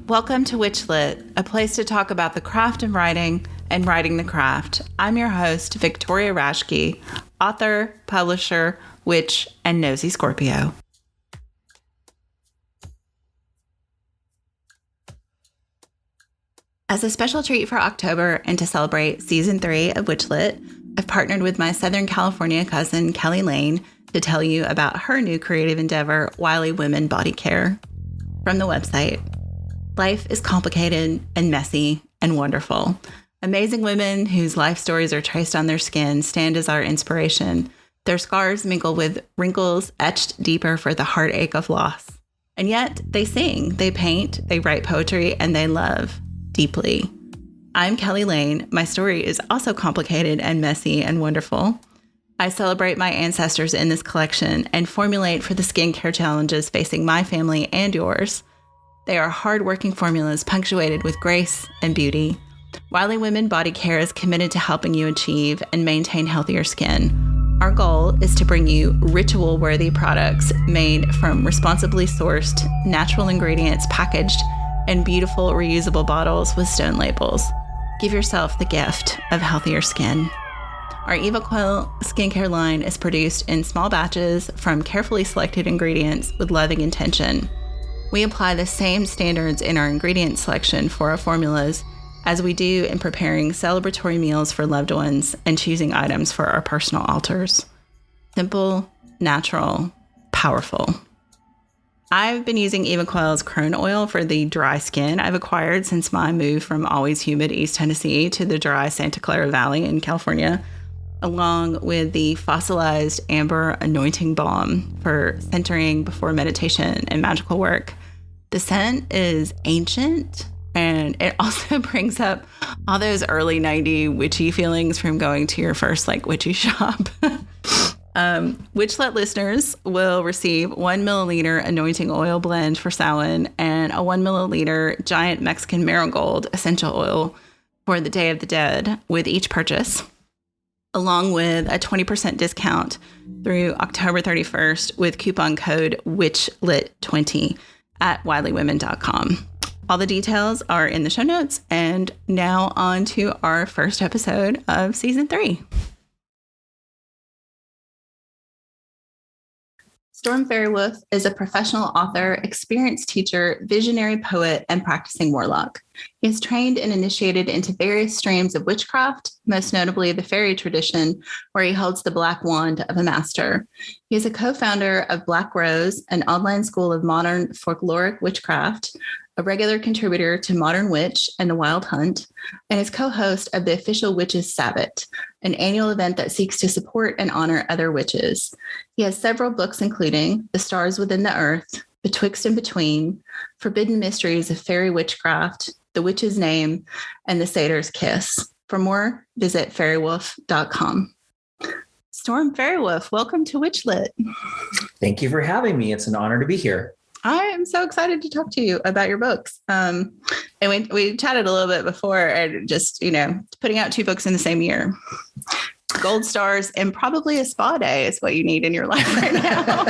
Welcome to WitchLit, a place to talk about the craft of writing and writing the craft. I'm your host, Victoria Raschke, author, publisher, witch, and nosy Scorpio. As a special treat for October and to celebrate Season 3 of WitchLit, I've partnered with my Southern California cousin, Kelly Lane, to tell you about her new creative endeavor, Wily Women Body Care. From the website, life is complicated and messy and wonderful. Amazing women whose life stories are traced on their skin stand as our inspiration. Their scars mingle with wrinkles etched deeper for the heartache of loss. And yet they sing, they paint, they write poetry, and they love deeply. I'm Kelly Lane. My story is also complicated and messy and wonderful. I celebrate my ancestors in this collection and formulate for the skincare challenges facing my family and yours. They are hardworking formulas punctuated with grace and beauty. Wily Women Body Care is committed to helping you achieve and maintain healthier skin. Our goal is to bring you ritual-worthy products made from responsibly sourced, natural ingredients packaged in beautiful reusable bottles with stone labels. Give yourself the gift of healthier skin. Our Eva Coil skincare line is produced in small batches from carefully selected ingredients with loving intention. We apply the same standards in our ingredient selection for our formulas as we do in preparing celebratory meals for loved ones and choosing items for our personal altars. Simple, natural, powerful. I've been using Eva Coil's Crone Oil for the dry skin I've acquired since my move from always humid East Tennessee to the dry Santa Clara Valley in California, along with the fossilized amber anointing balm for centering before meditation and magical work. The scent is ancient, and it also brings up all those early 90s witchy feelings from going to your first witchy shop. WitchLit listeners will receive 1 milliliter anointing oil blend for Samhain and a 1 milliliter giant Mexican marigold essential oil for the Day of the Dead with each purchase, along with a 20% discount through October 31st with coupon code WitchLit20 at wilywomen.com. All the details are in the show notes. And now on to our first episode of Season 3. Storm Faerywolf is a professional author, experienced teacher, visionary poet, and practicing warlock. He is trained and initiated into various streams of witchcraft, most notably the fairy tradition, where he holds the black wand of a master. He is a co-founder of Black Rose, an online school of modern folkloric witchcraft, a regular contributor to Modern Witch and The Wild Hunt, and is co-host of the official Witches Sabbat, an annual event that seeks to support and honor other witches. He has several books, including The Stars Within the Earth, Betwixt and Between, Forbidden Mysteries of Fairy Witchcraft, The Witch's Name, and The Satyr's Kiss. For more, visit faerywolf.com. Storm Faerywolf, welcome to WitchLit. Thank you for having me. It's an honor to be here. I am so excited to talk to you about your books. And we chatted a little bit before, and just, putting out 2 books in the same year. Gold stars and probably a spa day is what you need in your life right now.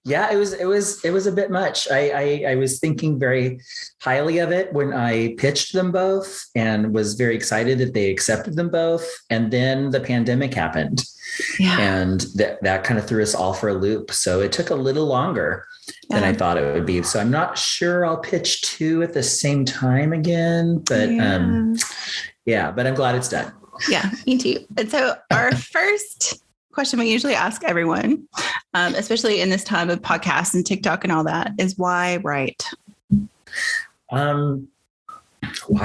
Yeah, it was a bit much. I was thinking very highly of it when I pitched them both and was very excited that they accepted them both. And then the pandemic happened. Yeah. And that kind of threw us all for a loop. So it took a little longer than I thought it would be. So I'm not sure I'll pitch 2 at the same time again, but but I'm glad it's done. Yeah, me too. And so our first question we usually ask everyone, especially in this time of podcasts and TikTok and all that, is why write? Why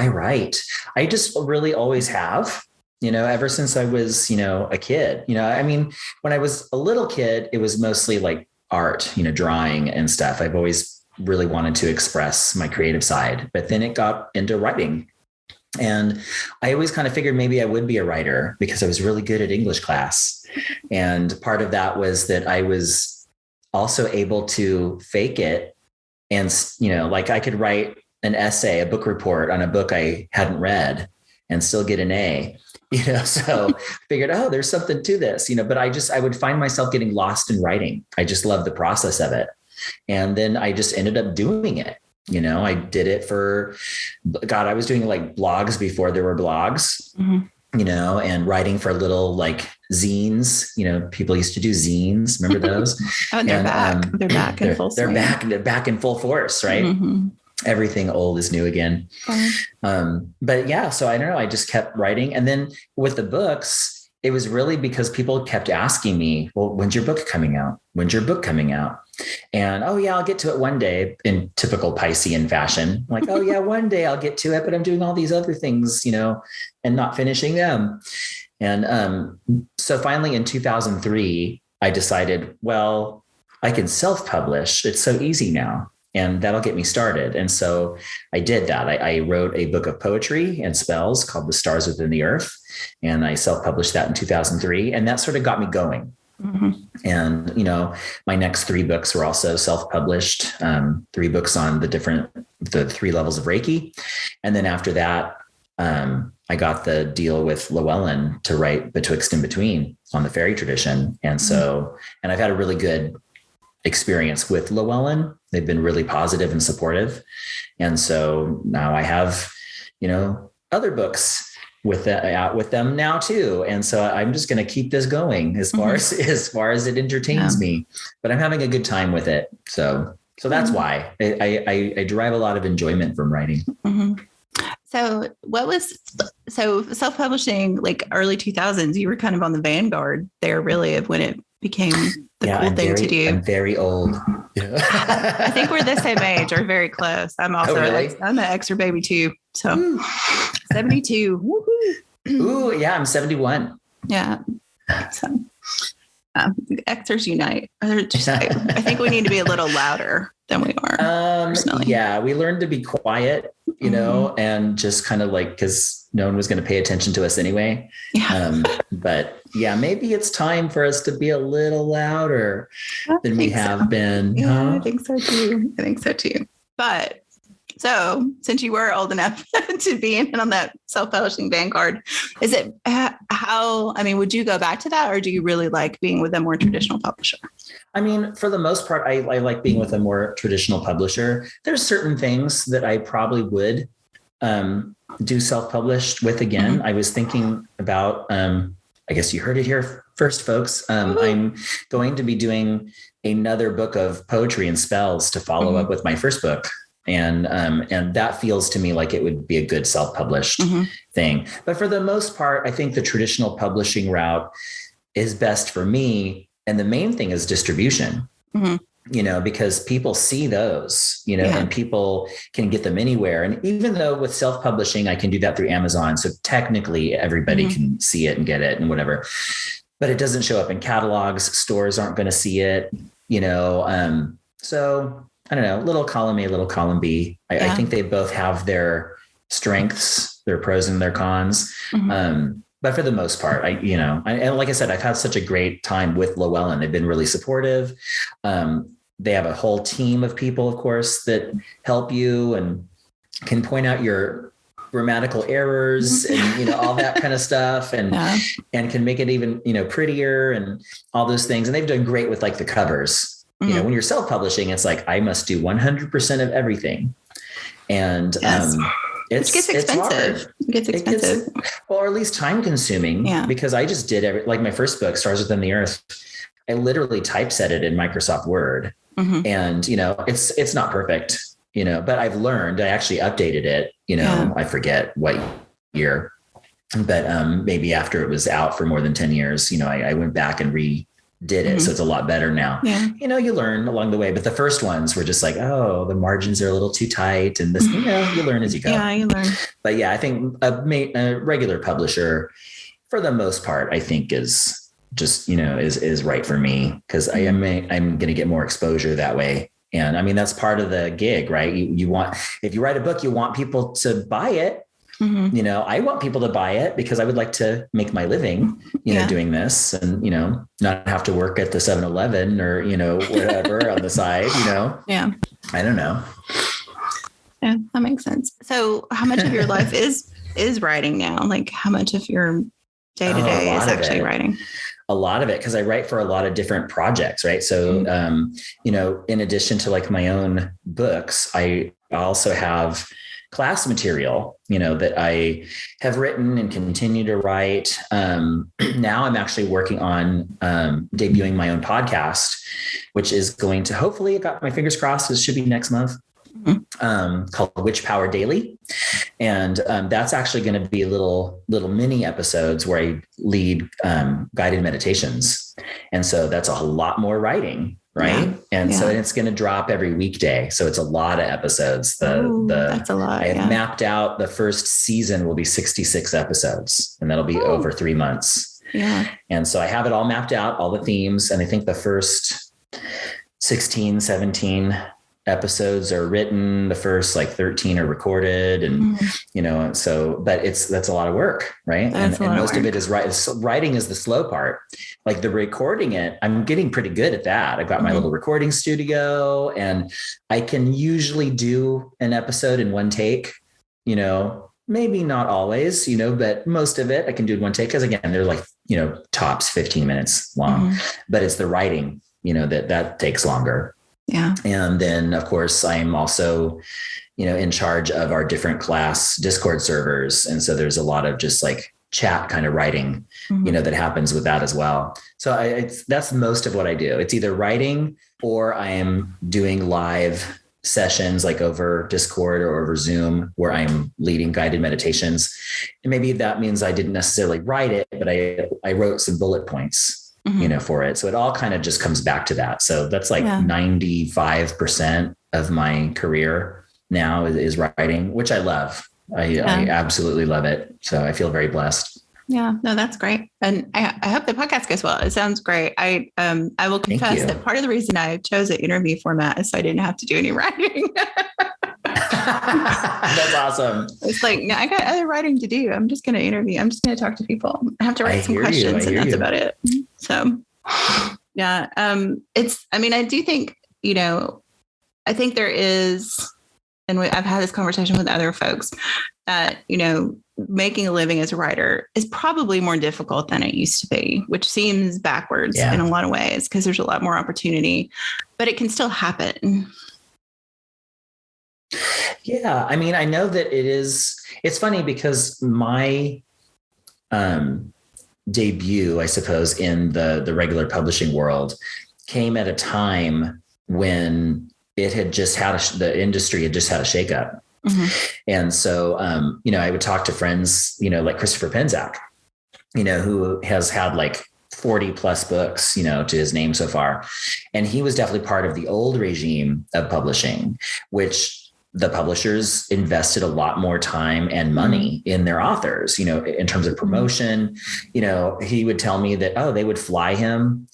write? I just really always have. Ever since I was, a kid, when I was a little kid, it was mostly like art, drawing and stuff. I've always really wanted to express my creative side, but then it got into writing. And I always kind of figured maybe I would be a writer because I was really good at English class. And part of that was that I was also able to fake it. And, I could write an essay, a book report on a book I hadn't read and still get an A. So I figured, there's something to this, but I would find myself getting lost in writing. I just love the process of it. And then I just ended up doing it. I did it for, God, I was doing like blogs before there were blogs, and writing for little like zines, people used to do zines. Remember those? Oh, they're back. They're back in full swing. They're back in full force, right? Mm-hmm. Everything old is new again. But yeah, so I don't know. I just kept writing. And then with the books, it was really because people kept asking me, well, when's your book coming out? When's your book coming out? And, oh yeah, I'll get to it one day, in typical Piscean fashion. Like, oh yeah, one day I'll get to it, but I'm doing all these other things, and not finishing them. And so finally in 2003, I decided, well, I can self-publish. It's so easy now. And that'll get me started. And so I did that. I wrote a book of poetry and spells called The Stars Within the Earth. And I self-published that in 2003. And that sort of got me going. Mm-hmm. And, my next 3 books were also self-published, 3 books on the 3 levels of Reiki. And then after that, I got the deal with Llewellyn to write Betwixt and Between on the fairy tradition. And so, and I've had a really good experience with Llewellyn. They've been really positive and supportive. And so now I have, other books out with them now too. And so I'm just going to keep this going as far as it entertains me, but I'm having a good time with it. So that's why I derive a lot of enjoyment from writing. Mm-hmm. So self-publishing, like early 2000s, you were kind of on the vanguard there really of when it became the cool thing to do. I'm very old. Yeah. I think we're the same age or very close. I'm also I'm an Xer baby too. So 72. Woo-hoo. Ooh, yeah, I'm 71. Yeah. So Xers unite. I think we need to be a little louder than we are. Personally. Yeah, we learned to be quiet, and just kind of like, because no one was going to pay attention to us anyway. Yeah. But yeah, maybe it's time for us to be a little louder than we have been. Yeah, huh? I think so too. But so since you were old enough to be in on that self-publishing vanguard, is it would you go back to that, or do you really like being with a more traditional publisher? I mean, for the most part, I like being with a more traditional publisher. There's certain things that I probably would do self-published with again. Mm-hmm. I was thinking about, I guess you heard it here first, folks. I'm going to be doing another book of poetry and spells to follow up with my first book. And that feels to me like it would be a good self-published thing. But for the most part, I think the traditional publishing route is best for me. And the main thing is distribution, because people see those, and people can get them anywhere. And even though with self-publishing, I can do that through Amazon. So technically everybody can see it and get it and whatever, but it doesn't show up in catalogs. Stores aren't going to see it, so I don't know, little column A, little column B. I think they both have their strengths, their pros and their cons. But for the most part, and like I said, I've had such a great time with Llewellyn. They've been really supportive. They have a whole team of people, of course, that help you and can point out your grammatical errors and, all that kind of stuff and can make it even, prettier and all those things. And they've done great with like the covers. When you're self-publishing, it's like, I must do 100% of everything. And, it gets expensive. It gets expensive. Or at least time consuming because I just did like my first book, Stars Within the Earth. I literally typeset it in Microsoft Word and, it's not perfect, but I've learned, I actually updated it, I forget what year, but maybe after it was out for more than 10 years, I went back and did it. So it's a lot better now. Yeah. You learn along the way, but the first ones were just like, oh, the margins are a little too tight and this, you learn as you go. Yeah, you learn. But yeah, I think a regular publisher for the most part, I think is just, is right for me because I'm going to get more exposure that way. And I mean, that's part of the gig, right? You want, if you write a book, you want people to buy it. I want people to buy it because I would like to make my living, doing this and, not have to work at the 7-Eleven or, whatever on the side, Yeah. I don't know. Yeah, that makes sense. So how much of your life is writing now? Like how much of your day to day is actually writing? A lot of it, because I write for a lot of different projects, right? So, in addition to like my own books, I I also have class material, that I have written and continue to write. Now I'm actually working on debuting my own podcast, which is going to, hopefully, I got my fingers crossed, it should be next month, called Witch Power Daily. And that's actually going to be little mini episodes where I lead guided meditations. And so that's a lot more writing. Right. Yeah. And so it's going to drop every weekday. So it's a lot of episodes. That's a lot. I have mapped out the first season will be 66 episodes, and that'll be over 3 months. Yeah. And so I have it all mapped out, all the themes. And I think the first 16, 17 episodes are written. The first 13 are recorded, and but that's a lot of work, right? And most of it is writing is the slow part. Like the recording it, I'm getting pretty good at that. I've got my little recording studio, and I can usually do an episode in one take, maybe not always, but most of it I can do in one take. Cause again, they're tops 15 minutes long, but it's the writing, that takes longer. Yeah. And then of course I'm also, in charge of our different class Discord servers. And so there's a lot of just chat kind of writing, that happens with that as well. So that's most of what I do. It's either writing or I am doing live sessions over Discord or over Zoom where I'm leading guided meditations. And maybe that means I didn't necessarily write it, but I wrote some bullet points, for it. So it all kind of just comes back to that. So that's 95% of my career now is writing, which I love. I absolutely love it. So I feel very blessed. Yeah, no, that's great. And I hope the podcast goes well. It sounds great. I will confess that part of the reason I chose an interview format is so I didn't have to do any writing. That's awesome. It's no, I got other writing to do. I'm just going to interview. I'm just going to talk to people. I have to write some questions and that's about it. So yeah, I do think, I think there is, and I've had this conversation with other folks that, making a living as a writer is probably more difficult than it used to be, which seems backwards in a lot of ways because there's a lot more opportunity, but it can still happen. Yeah. I know that it's funny because my debut, I suppose, in the regular publishing world came at a time when it had just had the industry had just had a shakeup. And so, I would talk to friends, like Christopher Penczak, who has had 40 plus books, to his name so far. And he was definitely part of the old regime of publishing, which the publishers invested a lot more time and money in their authors, in terms of promotion. He would tell me that, they would fly him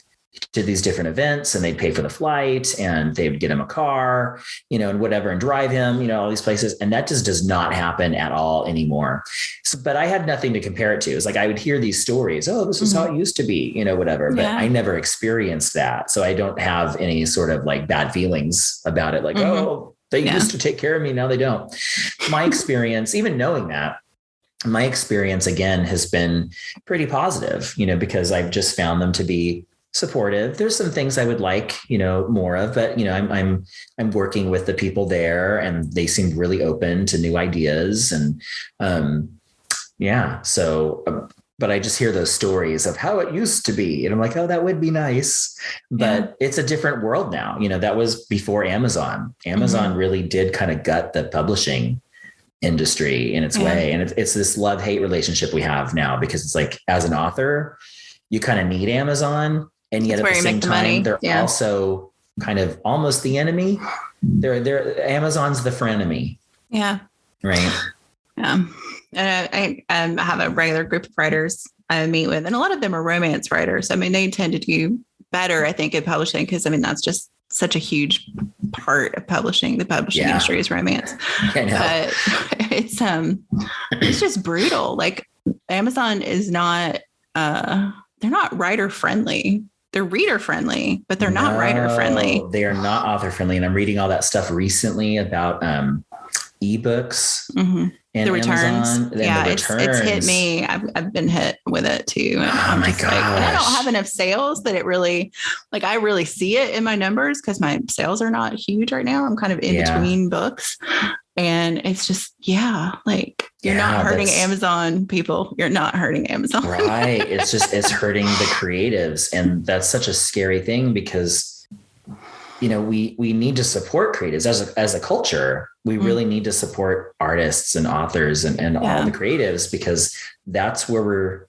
to these different events and they'd pay for the flight and they would get him a car, and whatever, and drive him, all these places. And that just does not happen at all anymore. So, but I had nothing to compare it to. It's I would hear these stories. Oh, this is how it used to be, whatever, but I never experienced that. So I don't have any sort of bad feelings about it. Oh, they used to take care of me. Now they don't. My experience, even knowing that, my experience again has been pretty positive, because I've just found them to be supportive. There's some things I would like, more of, but I'm working with the people there and they seemed really open to new ideas. And but I just hear those stories of how it used to be. And I'm oh, that would be nice, but it's a different world now. That was before Amazon. Amazon really did kind of gut the publishing industry in its way. And it's this love-hate relationship we have now, because it's as an author, you kind of need Amazon. And yet at the same time, they're also kind of almost the enemy. They're Amazon's the frenemy. Yeah. Right. Yeah. I have a regular group of writers I meet with, and a lot of them are romance writers. They tend to do better, I think, in publishing, because that's just such a huge part of publishing. The publishing industry is romance. I know. But it's just brutal. Amazon is not, they're not writer friendly. They're reader friendly, but they're not writer friendly. They are not author friendly. And I'm reading all that stuff recently about ebooks and the returns. Amazon, and Yeah, the it's hit returns. me. I've been hit with it too. And Oh I'm my just like, and I don't gosh. have enough sales that it really, like, I really see it in my numbers because my sales are not huge right now. I'm kind of in Yeah. between books. And it's just, yeah, like you're not Yeah, hurting that's Amazon, people. You're not hurting Amazon. right. It's hurting the creatives. And that's such a scary thing because, we need to support creatives as a culture. We really need to support artists and authors and all the creatives, because that's where we're,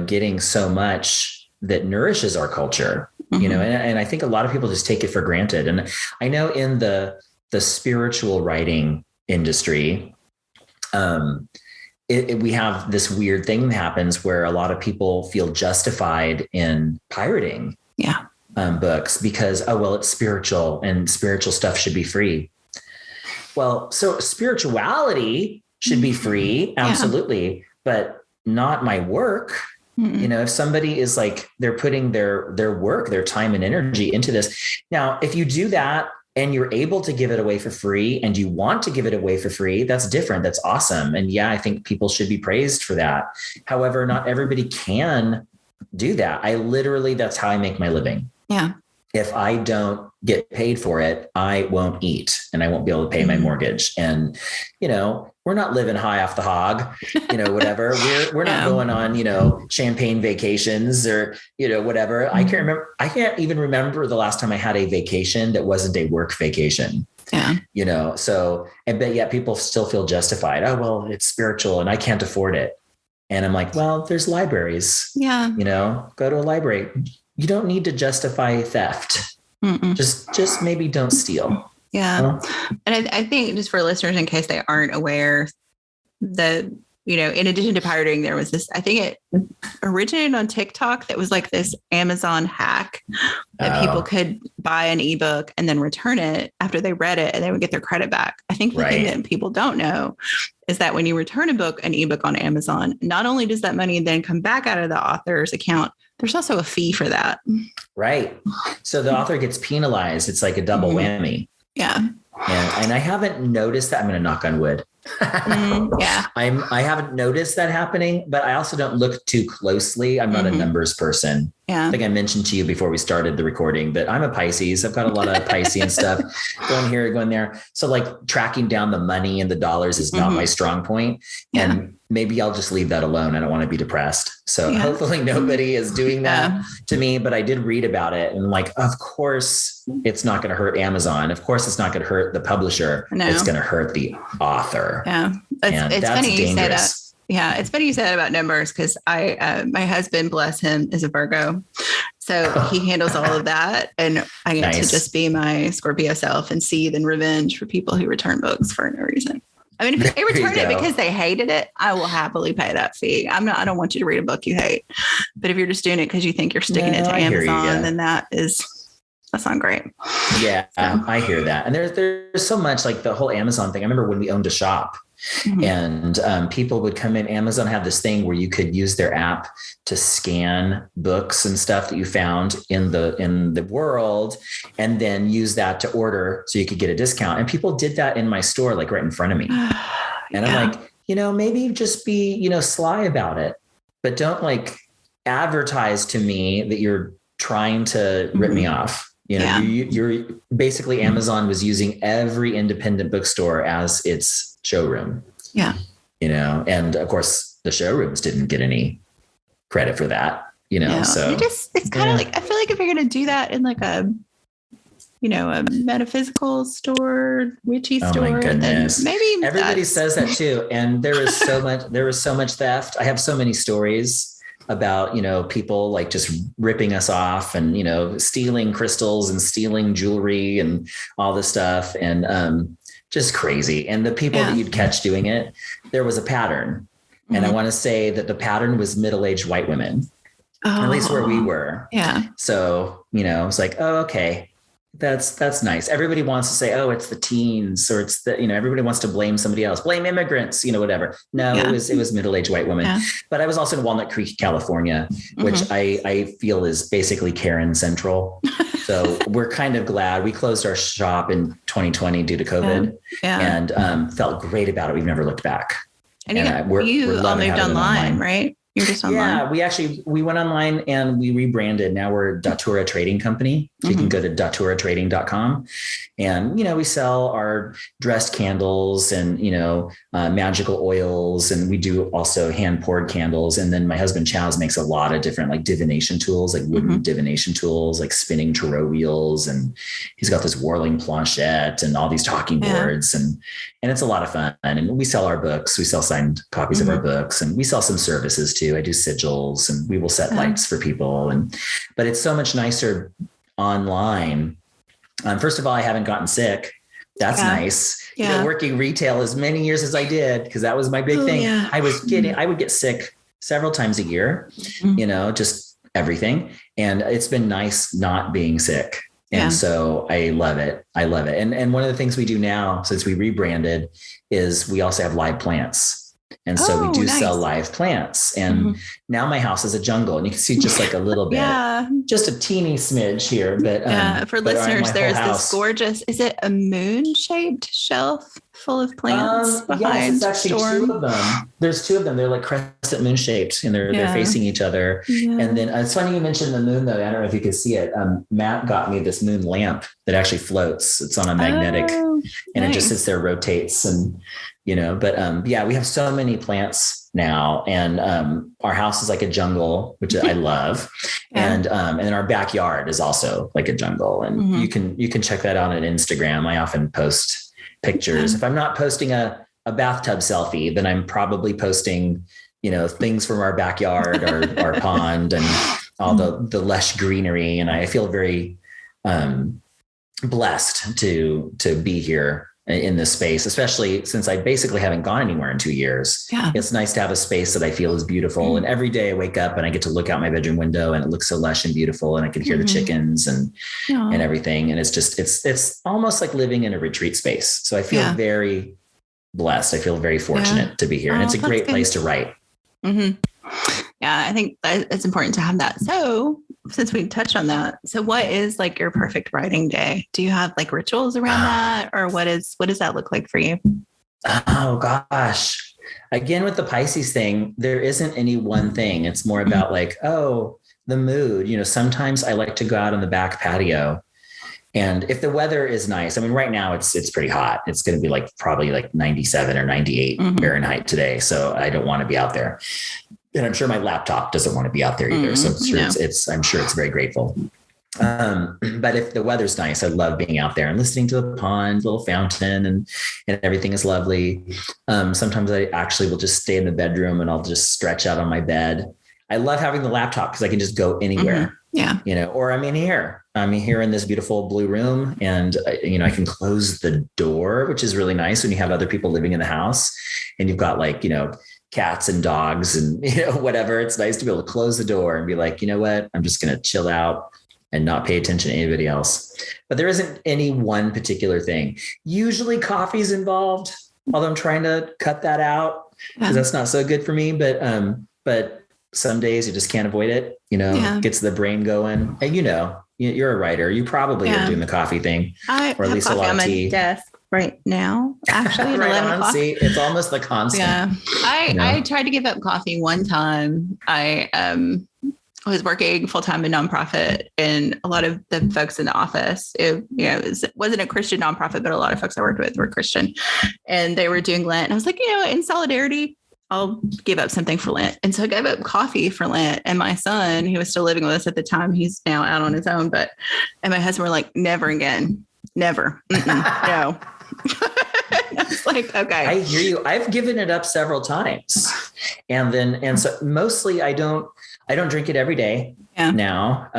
getting so much that nourishes our culture, and I think a lot of people just take it for granted. And I know in the spiritual writing industry, we have this weird thing that happens where a lot of people feel justified in pirating books because, it's spiritual and spiritual stuff should be free. Well, so spirituality should be free. Absolutely. But not my work. If somebody is like, they're putting their work, their time and energy into this. Now, if you do that and you're able to give it away for free and you want to give it away for free, that's different. That's awesome. And I think people should be praised for that. However, not everybody can do that. That's how I make my living. Yeah. If I don't get paid for it, I won't eat and I won't be able to pay my mortgage. And, we're not living high off the hog, whatever. We're not going on, champagne vacations or, whatever. I can't even remember the last time I had a vacation that wasn't a work vacation. Yeah. So, but yet people still feel justified. Oh, well, it's spiritual and I can't afford it. And I'm like, well, there's libraries. Yeah. Go to a library. You don't need to justify theft. Just maybe don't steal. Yeah. And I think just for listeners, in case they aren't aware, in addition to pirating, there was this, I think it originated on TikTok, that was like this Amazon hack that people could buy an ebook and then return it after they read it and they would get their credit back. I think the thing that people don't know is that when you return an ebook on Amazon, not only does that money then come back out of the author's account, there's also a fee for that. Right. So the author gets penalized. It's like a double whammy. Yeah. And I haven't noticed that. I'm going to knock on wood. I haven't noticed that happening, but I also don't look too closely. I'm not a numbers person. Yeah. I think I mentioned to you before we started the recording that I'm a Pisces. I've got a lot of Piscean stuff going here, going there. So like tracking down the money and the dollars is not my strong point. Yeah. And maybe I'll just leave that alone. I don't want to be depressed. So hopefully nobody is doing that to me, but I did read about it. And like, of course it's not going to hurt Amazon. Of course it's not going to hurt the publisher. No. It's going to hurt the author. Yeah. It's funny you say that. Yeah. It's funny you say that about numbers, because my husband, bless him, is a Virgo. So he handles all of that. And I get to just be my Scorpio self and seethe and revenge for people who return books for no reason. I mean, if they return it because they hated it, I will happily pay that fee. I don't want you to read a book you hate. But if you're just doing it because you think you're sticking it to Amazon, then that's not great. Yeah, so. I hear that. And there's so much, like the whole Amazon thing. I remember when we owned a shop and people would come in. Amazon had this thing where you could use their app to scan books and stuff that you found in the world, and then use that to order so you could get a discount. And people did that in my store, like right in front of me. And I'm like, maybe just be, sly about it, but don't like advertise to me that you're trying to rip me off. You're basically, Amazon was using every independent bookstore as its showroom. Yeah. And of course the showrooms didn't get any credit for that, so it's kind of like, I feel like if you're going to do that in like a metaphysical store, witchy store, my goodness. Then maybe everybody says that too. And there was so much theft. I have so many stories about, people like just ripping us off and, stealing crystals and stealing jewelry and all this stuff. And just crazy. And the people that you'd catch doing it, there was a pattern. And I want to say that the pattern was middle-aged white women, at least where we were. Yeah. So, it's like, oh, okay. That's nice. Everybody wants to say, oh, it's the teens, or it's the, everybody wants to blame somebody else, blame immigrants, whatever. No, it was middle-aged white women. Yeah. But I was also in Walnut Creek, California, which I feel is basically Karen Central. So we're kind of glad we closed our shop in 2020 due to COVID and felt great about it. We've never looked back. And we're you all loving moved having them online, right? You're just online. Yeah, we went online and we rebranded. Now we're Datura Trading Company. So you can go to daturatrading.com. And, we sell our dressed candles and, magical oils. And we do also hand poured candles. And then my husband Chaz makes a lot of different like divination tools, like wooden divination tools, like spinning tarot wheels. And he's got this whirling planchette and all these talking boards. And it's a lot of fun. And we sell our books. We sell signed copies of our books, and we sell some services too. I do sigils, and we will set lights for people. But it's so much nicer online. First of all, I haven't gotten sick. That's nice. Working retail as many years as I did, because that was my big thing. Yeah. I would get sick several times a year, just everything. And it's been nice not being sick. And so I love it. And one of the things we do now, since we rebranded, is we also have live plants. And so we do sell live plants. And now my house is a jungle, and you can see just like a little bit, just a teeny smidge here. But for listeners, there's this gorgeous, is it a moon shaped shelf full of plants behind? Yes, it's actually two of them. There's two of them. They're like crescent moon shaped, and they're facing each other. Yeah. And then it's funny you mentioned the moon, though. I don't know if you can see it. Matt got me this moon lamp that actually floats. It's on a magnetic, and it just sits there, rotates, and but we have so many plants now, and our house is like a jungle, which I love. And then our backyard is also like a jungle, and you can check that out on Instagram. I often post pictures. If I'm not posting a bathtub selfie, then I'm probably posting, things from our backyard or our pond and all the lush greenery. And I feel very blessed to be here in this space, especially since I basically haven't gone anywhere in 2 years. Yeah. It's nice to have a space that I feel is beautiful. And every day I wake up and I get to look out my bedroom window, and it looks so lush and beautiful, and I can hear the chickens and everything. And it's just, it's almost like living in a retreat space. So I feel very blessed. I feel very fortunate to be here, and it's a great place to write. Yeah, I think it's important to have that. So since we touched on that, so what is like your perfect writing day? Do you have like rituals around that, or what does that look like for you? Oh gosh. Again, with the Pisces thing, there isn't any one thing. It's more about like, the mood. Sometimes I like to go out on the back patio, and if the weather is nice, I mean, right now it's pretty hot. It's going to be like probably like 97 or 98 Fahrenheit today. So I don't want to be out there. And I'm sure my laptop doesn't want to be out there either. So I'm sure it's very grateful. But if the weather's nice, I love being out there and listening to the pond, little fountain, and everything is lovely. Sometimes I actually will just stay in the bedroom, and I'll just stretch out on my bed. I love having the laptop because I can just go anywhere. Or I'm here in this beautiful blue room, and I can close the door, which is really nice when you have other people living in the house and you've got like, cats and dogs and whatever. It's nice to be able to close the door and be like, what, I'm just going to chill out and not pay attention to anybody else. But there isn't any one particular thing. Usually coffee's involved, although I'm trying to cut that out because that's not so good for me. But some days you just can't avoid it, gets the brain going. And you're a writer. You probably are doing the coffee thing, or at least a lot of tea. On my desk right now, actually, at 11 o'clock. See, it's almost the constant. Yeah, I tried to give up coffee one time. I was working full time in nonprofit, and a lot of the folks in the office, it wasn't a Christian nonprofit, but a lot of folks I worked with were Christian, and they were doing Lent. And I was like, in solidarity, I'll give up something for Lent. And so I gave up coffee for Lent. And my son, who was still living with us at the time, he's now out on his own, and my husband were like, never again, never, no. I was like, okay. I hear you. I've given it up several times. And so mostly I don't drink it every day now.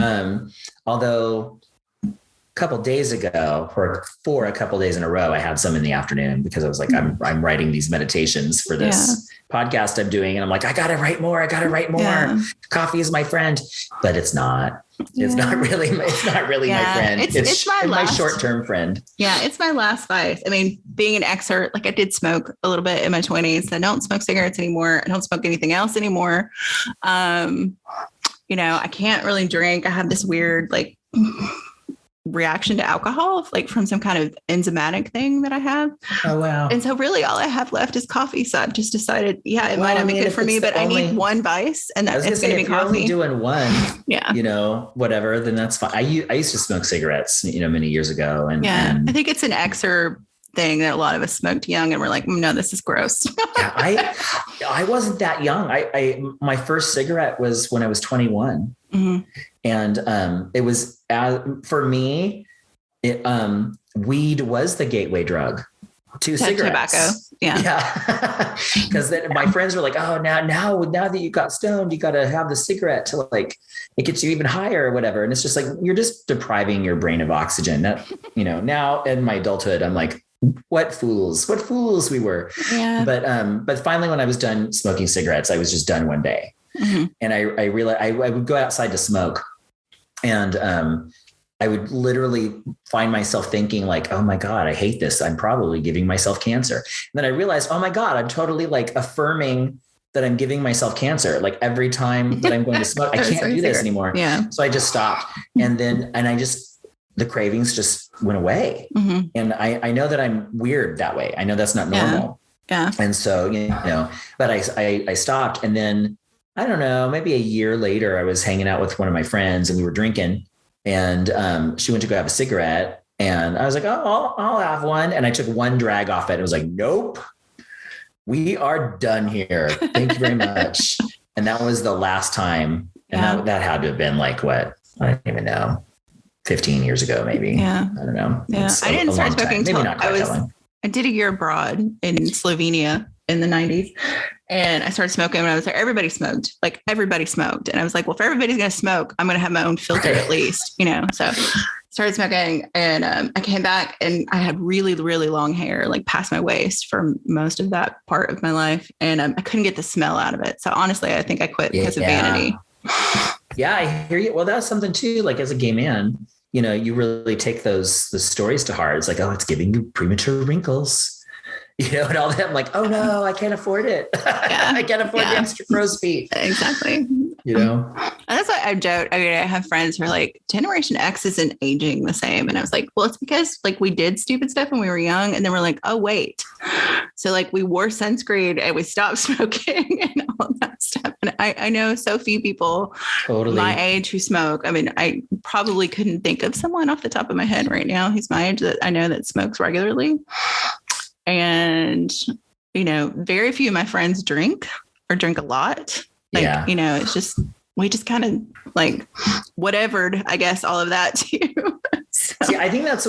Although a couple of days ago, for a couple of days in a row, I had some in the afternoon because I was like, I'm writing these meditations for this podcast I'm doing. And I'm like, I got to write more. Yeah. Coffee is my friend, but it's not. It's not really my friend. It's my short-term friend. Yeah. It's my last vice. I mean, being an exert, like I did smoke a little bit in my 20s. I don't smoke cigarettes anymore. I don't smoke anything else anymore. I can't really drink. I have this weird, reaction to alcohol, like from some kind of enzymatic thing that I have. Oh, wow. And so really all I have left is coffee. So I've just decided, it might not be good for me, but I need one vice, and that it's going to be coffee. If you're only doing one, yeah, whatever, then that's fine. I used to smoke cigarettes, many years ago. And I think it's an exer thing that a lot of us smoked young and we're like, no, this is gross. I wasn't that young. My first cigarette was when I was 21. Mm-hmm. And it was, for me, weed was the gateway drug to cigarettes. Tobacco. Yeah. Because then my friends were like, oh, now that you got stoned, you got to have the cigarette to like, it gets you even higher or whatever. And it's just like, you're just depriving your brain of oxygen. That, now in my adulthood, I'm like, what fools we were. Yeah. But finally, when I was done smoking cigarettes, I was just done one day. Mm-hmm. And I realized I would go outside to smoke, and I would literally find myself thinking like, oh my God, I hate this. I'm probably giving myself cancer. And then I realized, oh my God, I'm totally like affirming that I'm giving myself cancer. Like every time that I'm going to smoke, I can't do this anymore. Yeah. So I just stopped. And the cravings just went away. Mm-hmm. And I know that I'm weird that way. I know that's not normal. Yeah. And so, but I stopped. And then I don't know, maybe a year later, I was hanging out with one of my friends and we were drinking, and she went to go have a cigarette, and I was like, oh, I'll have one. And I took one drag off it. It was like, nope, we are done here. Thank you very much. And that was the last time. And that had to have been like, what? I don't even know. 15 years ago, maybe. Yeah. I don't know. Yeah. I didn't start smoking until I did a year abroad in Slovenia in the 90s. And I started smoking when I was there. Everybody smoked. And I was like, well, if everybody's going to smoke, I'm going to have my own filter at least, So started smoking, and I came back and I had really, really long hair, like past my waist for most of that part of my life. And I couldn't get the smell out of it. So honestly, I think I quit because of vanity. Yeah, I hear you. Well, that's something too, like as a gay man, you really take the stories to heart. It's like, oh, it's giving you premature wrinkles, and all that. I'm like, oh no, I can't afford it. Yeah. I can't afford the extra crow's feet. Exactly. And that's why I joke. I mean, I have friends who are like, Generation X isn't aging the same. And I was like, well, it's because like we did stupid stuff when we were young. And then we're like, oh, wait. So like we wore sunscreen and we stopped smoking and all that stuff. And I know so few people my age who smoke. I mean, I probably couldn't think of someone off the top of my head right now who's my age that I know that smokes regularly. And, very few of my friends drink or drink a lot. Like, it's just, we just kind of like whatevered, I guess, all of that too. So. See, I think that's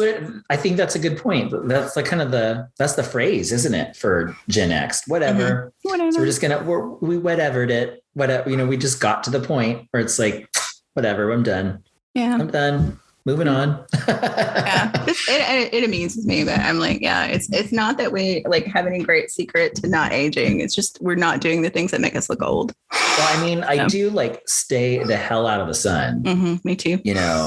a good point. That's like kind of that's the phrase, isn't it? For Gen X, whatever. Mm-hmm. Whatever. So we're just we whatevered it. Whatever, we just got to the point where it's like, whatever, I'm done. Yeah. I'm done. Moving on. It amuses me, but I'm like, it's not that we like have any great secret to not aging. It's just we're not doing the things that make us look old. Well, I mean, I do like stay the hell out of the sun. Mm-hmm, me too.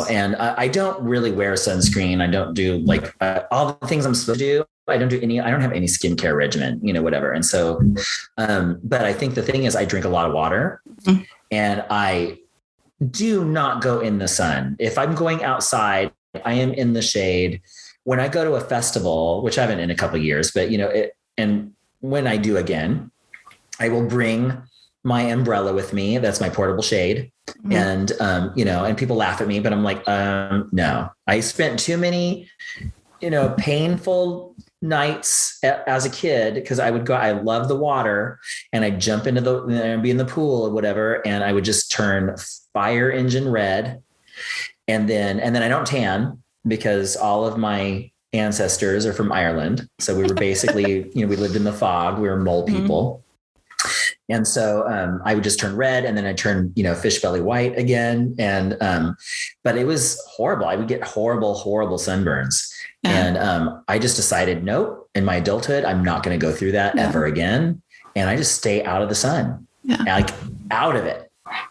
And I don't really wear sunscreen. I don't do like all the things I'm supposed to do. I don't have any skincare regimen, whatever. And so, but I think the thing is I drink a lot of water, and I do not go in the sun. If I'm going outside, I am in the shade. When I go to a festival, which I haven't in a couple of years, but and when I do again, I will bring my umbrella with me. That's my portable shade. Mm-hmm. And, and people laugh at me, but I'm like, no, I spent too many, painful nights as a kid, because I love the water, and I'd jump into and be in the pool or whatever. And I would just turn fire engine red. And then I don't tan because all of my ancestors are from Ireland. So we were basically, we lived in the fog. We were mole people. And so I would just turn red, and then I'd turn, fish belly white again. And, but it was horrible. I would get horrible, horrible sunburns. And I just decided, nope, in my adulthood, I'm not going to go through that ever again. And I just stay out of the sun, like out of it,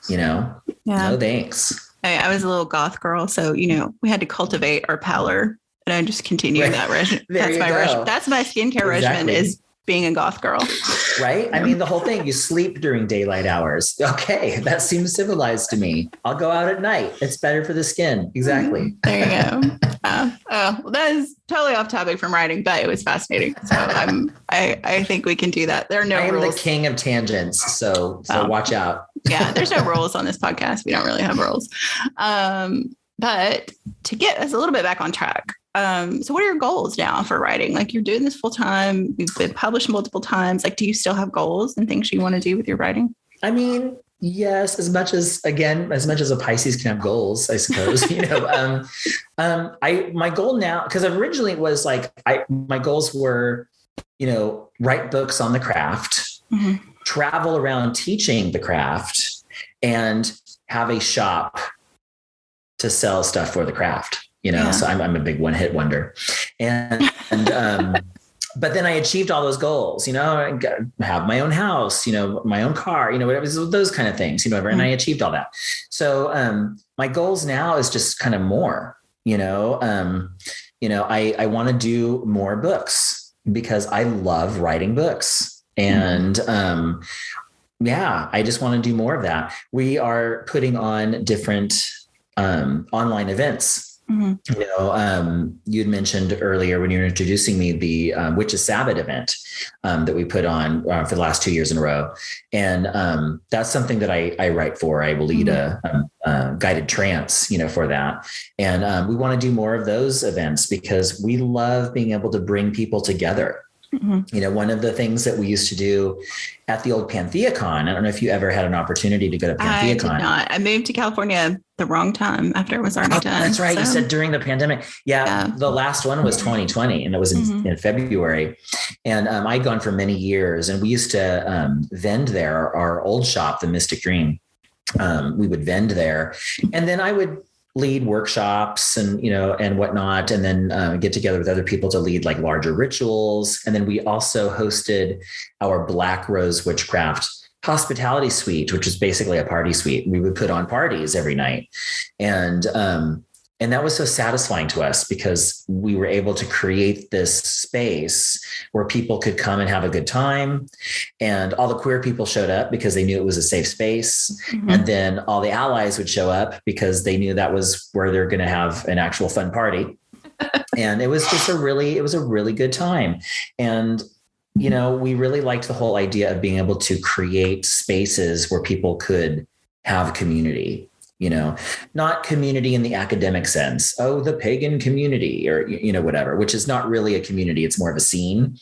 no thanks. I was a little goth girl. So, we had to cultivate our pallor, and I just continue that regimen. That's my regimen. That's my skincare regimen is being a goth girl. Right? I mean, the whole thing, you sleep during daylight hours. Okay, that seems civilized to me. I'll go out at night. It's better for the skin. Exactly. There you go. Well, that is totally off topic from writing, but it was fascinating. So I think we can do that. There are no rules. I am the king of tangents, so watch out. Yeah, there's no rules on this podcast. We don't really have rules. But to get us a little bit back on track, so what are your goals now for writing? Like, you're doing this full time, you've been published multiple times. Like, do you still have goals and things you want to do with your writing? I mean, yes, as much as a Pisces can have goals, I suppose, my goal now, because originally it was like, my goals were, write books on the craft, travel around teaching the craft, and have a shop to sell stuff for the craft, so I'm a big one-hit wonder. And but then I achieved all those goals, I have my own house, my own car, whatever, those kind of things, and I achieved all that. So my goals now is just kind of more, I want to do more books because I love writing books. And I just want to do more of that. We are putting on different online events. You had mentioned earlier when you were introducing me the Witches Sabbath event that we put on for the last 2 years in a row. And that's something that I write for. I will lead a guided trance, for that. And we want to do more of those events because we love being able to bring people together. One of the things that we used to do at the old PantheaCon, I don't know if you ever had an opportunity to go to PantheaCon. I did not. I moved to California the wrong time after it was already done. That's right. So. You said during the pandemic. Yeah. The last one was 2020 and it was in February. And I'd gone for many years and we used to vend there, our old shop, the Mystic Dream. We would vend there and then I would lead workshops and, and whatnot, and then get together with other people to lead like larger rituals. And then we also hosted our Black Rose Witchcraft hospitality suite, which is basically a party suite. We would put on parties every night. And that was so satisfying to us because we were able to create this space where people could come and have a good time. And all the queer people showed up because they knew it was a safe space. And then all the allies would show up because they knew that was where they're going to have an actual fun party. And it was just a really good time. And, we really liked the whole idea of being able to create spaces where people could have community. Not community in the academic sense. Oh, the pagan community or, whatever, which is not really a community. It's more of a scene,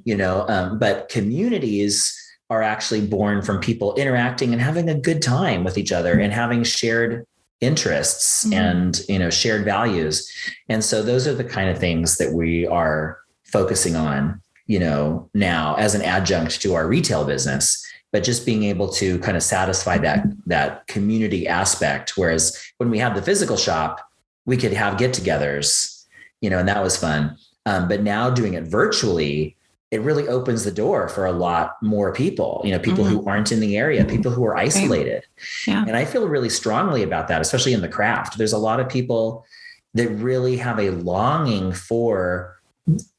but communities are actually born from people interacting and having a good time with each other and having shared interests and, shared values. And so those are the kind of things that we are focusing on, now as an adjunct to our retail business. But just being able to kind of satisfy that community aspect. Whereas when we had the physical shop, we could have get-togethers, and that was fun. But now doing it virtually, it really opens the door for a lot more people, people who aren't in the area, people who are isolated. Yeah. And I feel really strongly about that, especially in the craft. There's a lot of people that really have a longing for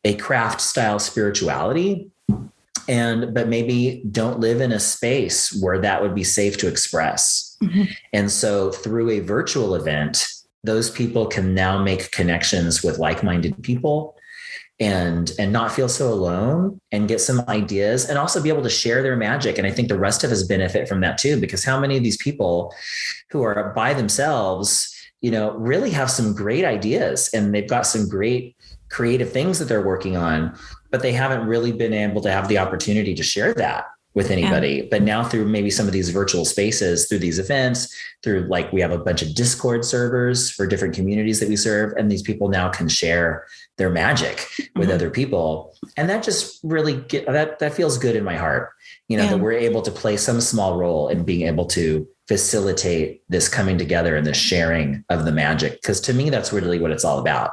a craft style spirituality, but maybe don't live in a space where that would be safe to express. And so through a virtual event, those people can now make connections with like-minded people and not feel so alone and get some ideas and also be able to share their magic. And I think the rest of us benefit from that too, because how many of these people who are by themselves, really have some great ideas and they've got some great creative things that they're working on, but they haven't really been able to have the opportunity to share that with anybody. Yeah. But now through maybe some of these virtual spaces, through these events, through like we have a bunch of Discord servers for different communities that we serve. And these people now can share their magic with other people. And that just really that feels good in my heart, that we're able to play some small role in being able to facilitate this coming together and the sharing of the magic. Because to me, that's really what it's all about.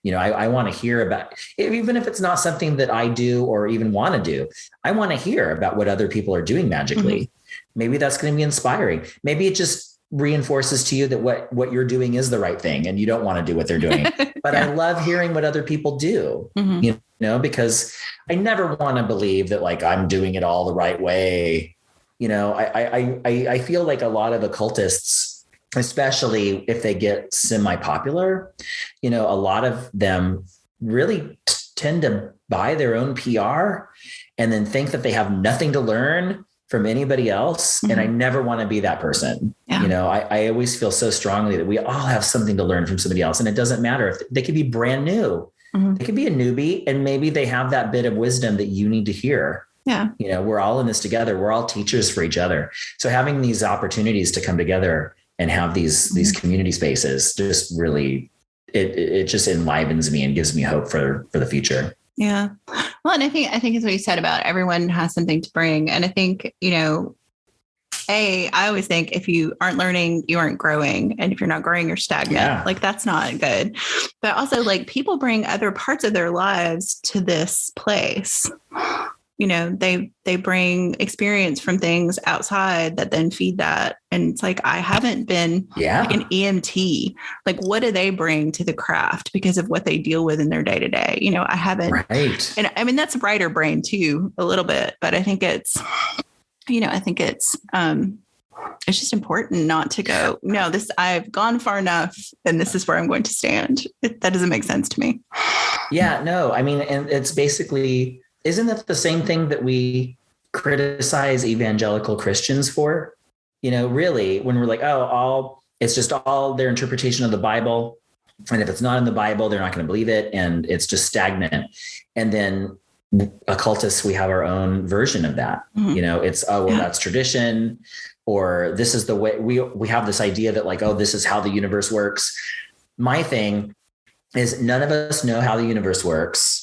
I want to hear about, even if it's not something that I do or even want to do, I want to hear about what other people are doing magically. Maybe that's going to be inspiring. Maybe it just reinforces to you that what you're doing is the right thing and you don't want to do what they're doing. But I love hearing what other people do, you know, because I never want to believe that like I'm doing it all the right way. You know, I feel like a lot of occultists, especially if they get semi-popular, you know, a lot of them really tend to buy their own PR and then think that they have nothing to learn from anybody else. And I never want to be that person. You know, I always feel so strongly that we all have something to learn from somebody else. And it doesn't matter if they could be brand new. They could be a newbie and maybe they have that bit of wisdom that you need to hear. Yeah. You know, we're all in this together. We're all teachers for each other. So having these opportunities to come together and have these community spaces just really, it just enlivens me and gives me hope for the future. Yeah. Well, and I think it's what you said about everyone has something to bring. And I think, you know, I always think if you aren't learning, you aren't growing. And if you're not growing, you're stagnant. Yeah. Like that's not good. But also like people bring other parts of their lives to this place. You know, they bring experience from things outside that then feed that. And it's like, I haven't been like an EMT. Like, what do they bring to the craft because of what they deal with in their day to day? You know, I haven't. Right. And I mean, that's writer brain too, a little bit, but I think it's, you know, it's just important not to go, no, I've gone far enough and this is where I'm going to stand. That doesn't make sense to me. Yeah, no, I mean, and it's basically, isn't that the same thing that we criticize evangelical Christians for? You know, really, when we're like, it's just all their interpretation of the Bible. And if it's not in the Bible, they're not going to believe it. And it's just stagnant. And then occultists, we have our own version of that. You know, it's, that's tradition, or this is the way we have this idea that like, this is how the universe works. My thing is none of us know how the universe works.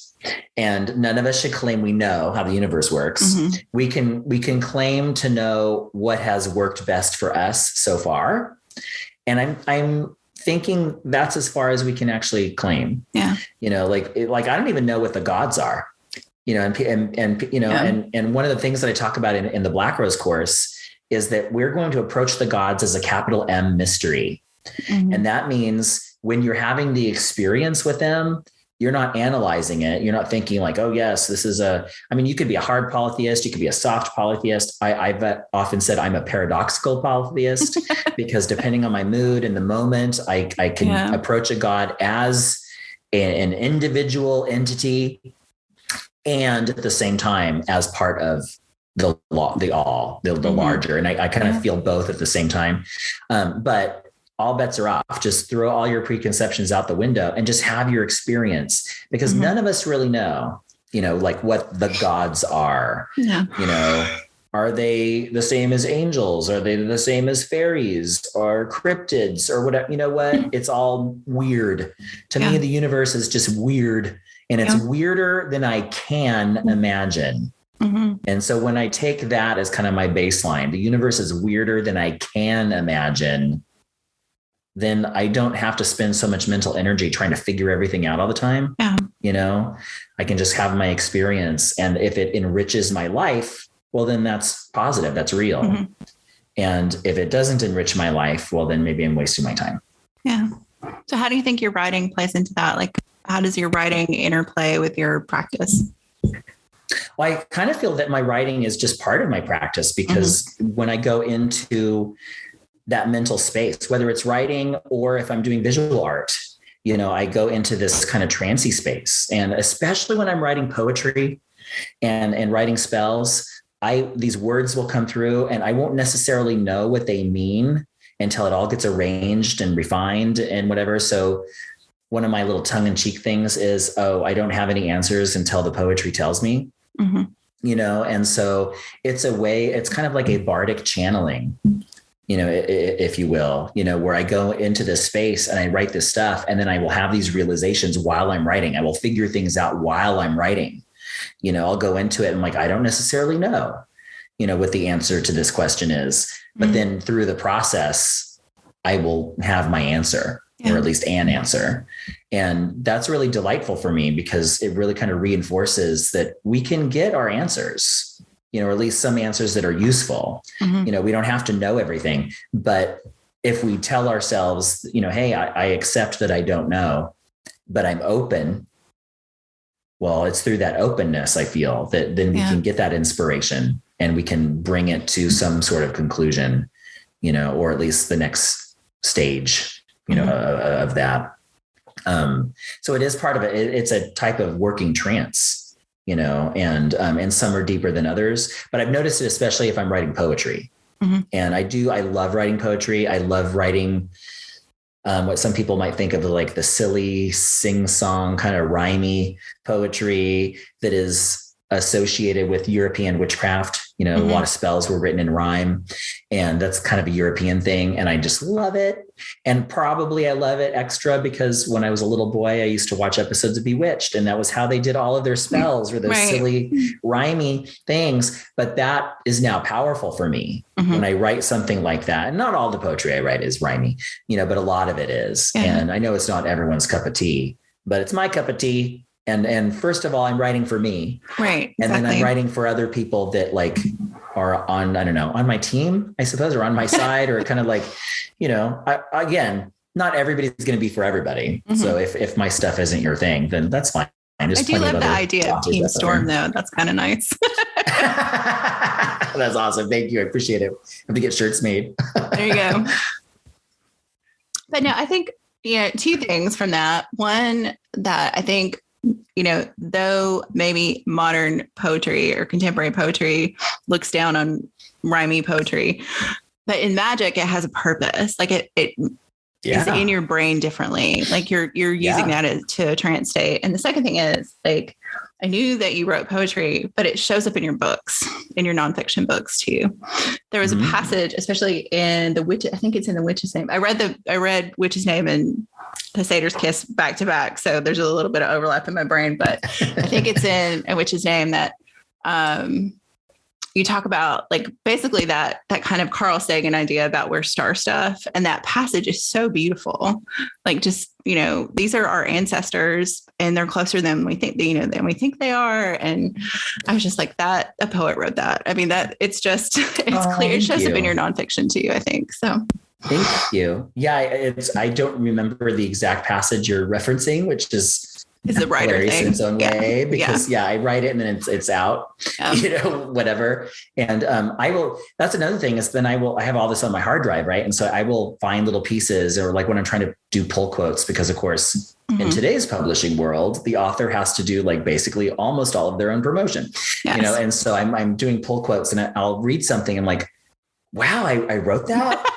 And none of us should claim we know how the universe works. We can claim to know what has worked best for us so far. And I'm thinking that's as far as we can actually claim. Yeah. You know, like I don't even know what the gods are. You know, and you know, and one of the things that I talk about in the Black Rose course is that we're going to approach the gods as a capital M mystery. And that means when you're having the experience with them, you're not analyzing it. You're not thinking like, oh yes, this is you could be a hard polytheist. You could be a soft polytheist. I've often said I'm a paradoxical polytheist because depending on my mood and the moment, I can approach a god as an individual entity and at the same time as part of the larger. And I kind of feel both at the same time. But all bets are off. Just throw all your preconceptions out the window and just have your experience, because none of us really know, you know, like what the gods are. Yeah. You know, are they the same as angels? Are they the same as fairies or cryptids or whatever? You know what? It's all weird. To me, the universe is just weird, and it's weirder than I can imagine. And so when I take that as kind of my baseline, the universe is weirder than I can imagine, then I don't have to spend so much mental energy trying to figure everything out all the time. Yeah. You know, I can just have my experience. And if it enriches my life, well, then that's positive. That's real. And if it doesn't enrich my life, well, then maybe I'm wasting my time. Yeah. So how do you think your writing plays into that? Like, how does your writing interplay with your practice? Well, I kind of feel that my writing is just part of my practice, because when I go into that mental space, whether it's writing or if I'm doing visual art, you know, I go into this kind of trancy space. And especially when I'm writing poetry and writing spells, these words will come through and I won't necessarily know what they mean until it all gets arranged and refined and whatever. So one of my little tongue-in-cheek things is, I don't have any answers until the poetry tells me. You know, and so it's kind of like a bardic channeling, you know, if you will, you know, where I go into this space and I write this stuff, and then I will have these realizations while I'm writing. I will figure things out while I'm writing. You know, I'll go into it and like, I don't necessarily know, you know, what the answer to this question is, but then through the process, I will have my answer, or at least an answer. And that's really delightful for me, because it really kind of reinforces that we can get our answers, you know, or at least some answers that are useful. You know, we don't have to know everything, but if we tell ourselves, hey, I accept that I don't know, but I'm open. Well, it's through that openness, I feel, that then we can get that inspiration and we can bring it to some sort of conclusion, or at least the next stage, of that. So it is part of it. It's a type of working trance, and some are deeper than others, but I've noticed it, especially if I'm writing poetry. And I love writing poetry. I love writing what some people might think of like the silly sing-song kind of rhymey poetry that is associated with European witchcraft. A lot of spells were written in rhyme, and that's kind of a European thing. And I just love it. And probably I love it extra because when I was a little boy, I used to watch episodes of Bewitched, and that was how they did all of their spells, or those silly rhymey things. But that is now powerful for me when I write something like that. And not all the poetry I write is rhymey, but a lot of it is. And I know it's not everyone's cup of tea, but it's my cup of tea. And first of all, I'm writing for me. Right. And then I'm writing for other people that like are on, I don't know, on my team, I suppose, or on my side, or kind of like, again, not everybody's going to be for everybody. So if my stuff isn't your thing, then that's fine. I do love the idea of Team Storm, though. That's kind of nice. That's awesome. Thank you. I appreciate it. I have to get shirts made. There you go. But no, I think, two things from that. One, that I think, though maybe modern poetry or contemporary poetry looks down on rhymey poetry, but in magic, it has a purpose. Like it is in your brain differently. Like you're using that to a trance state. And the second thing is, like, I knew that you wrote poetry, but it shows up in your books, in your nonfiction books too. There was a passage, especially in the Witch. I think it's in the Witch's Name. I read Witch's Name and The Satyr's Kiss back to back. So there's a little bit of overlap in my brain, but I think it's in A Witch's Name that you talk about, like, basically that kind of Carl Sagan idea about we're star stuff. And that passage is so beautiful. Like, just, these are our ancestors and they're closer than we think, than we think they are. And I was just like, that a poet wrote that. I mean, that it's clear. It shows up in your nonfiction too, I think. So. Thank you. Yeah. I don't remember the exact passage you're referencing, which is a writer thing in its own way, because I write it and then it's out, whatever. And that's another thing is then I have all this on my hard drive. Right. And so I will find little pieces, or like when I'm trying to do pull quotes, because of course in today's publishing world, the author has to do like basically almost all of their own promotion, and so I'm doing pull quotes and I'll read something. I'm like, wow, I wrote that.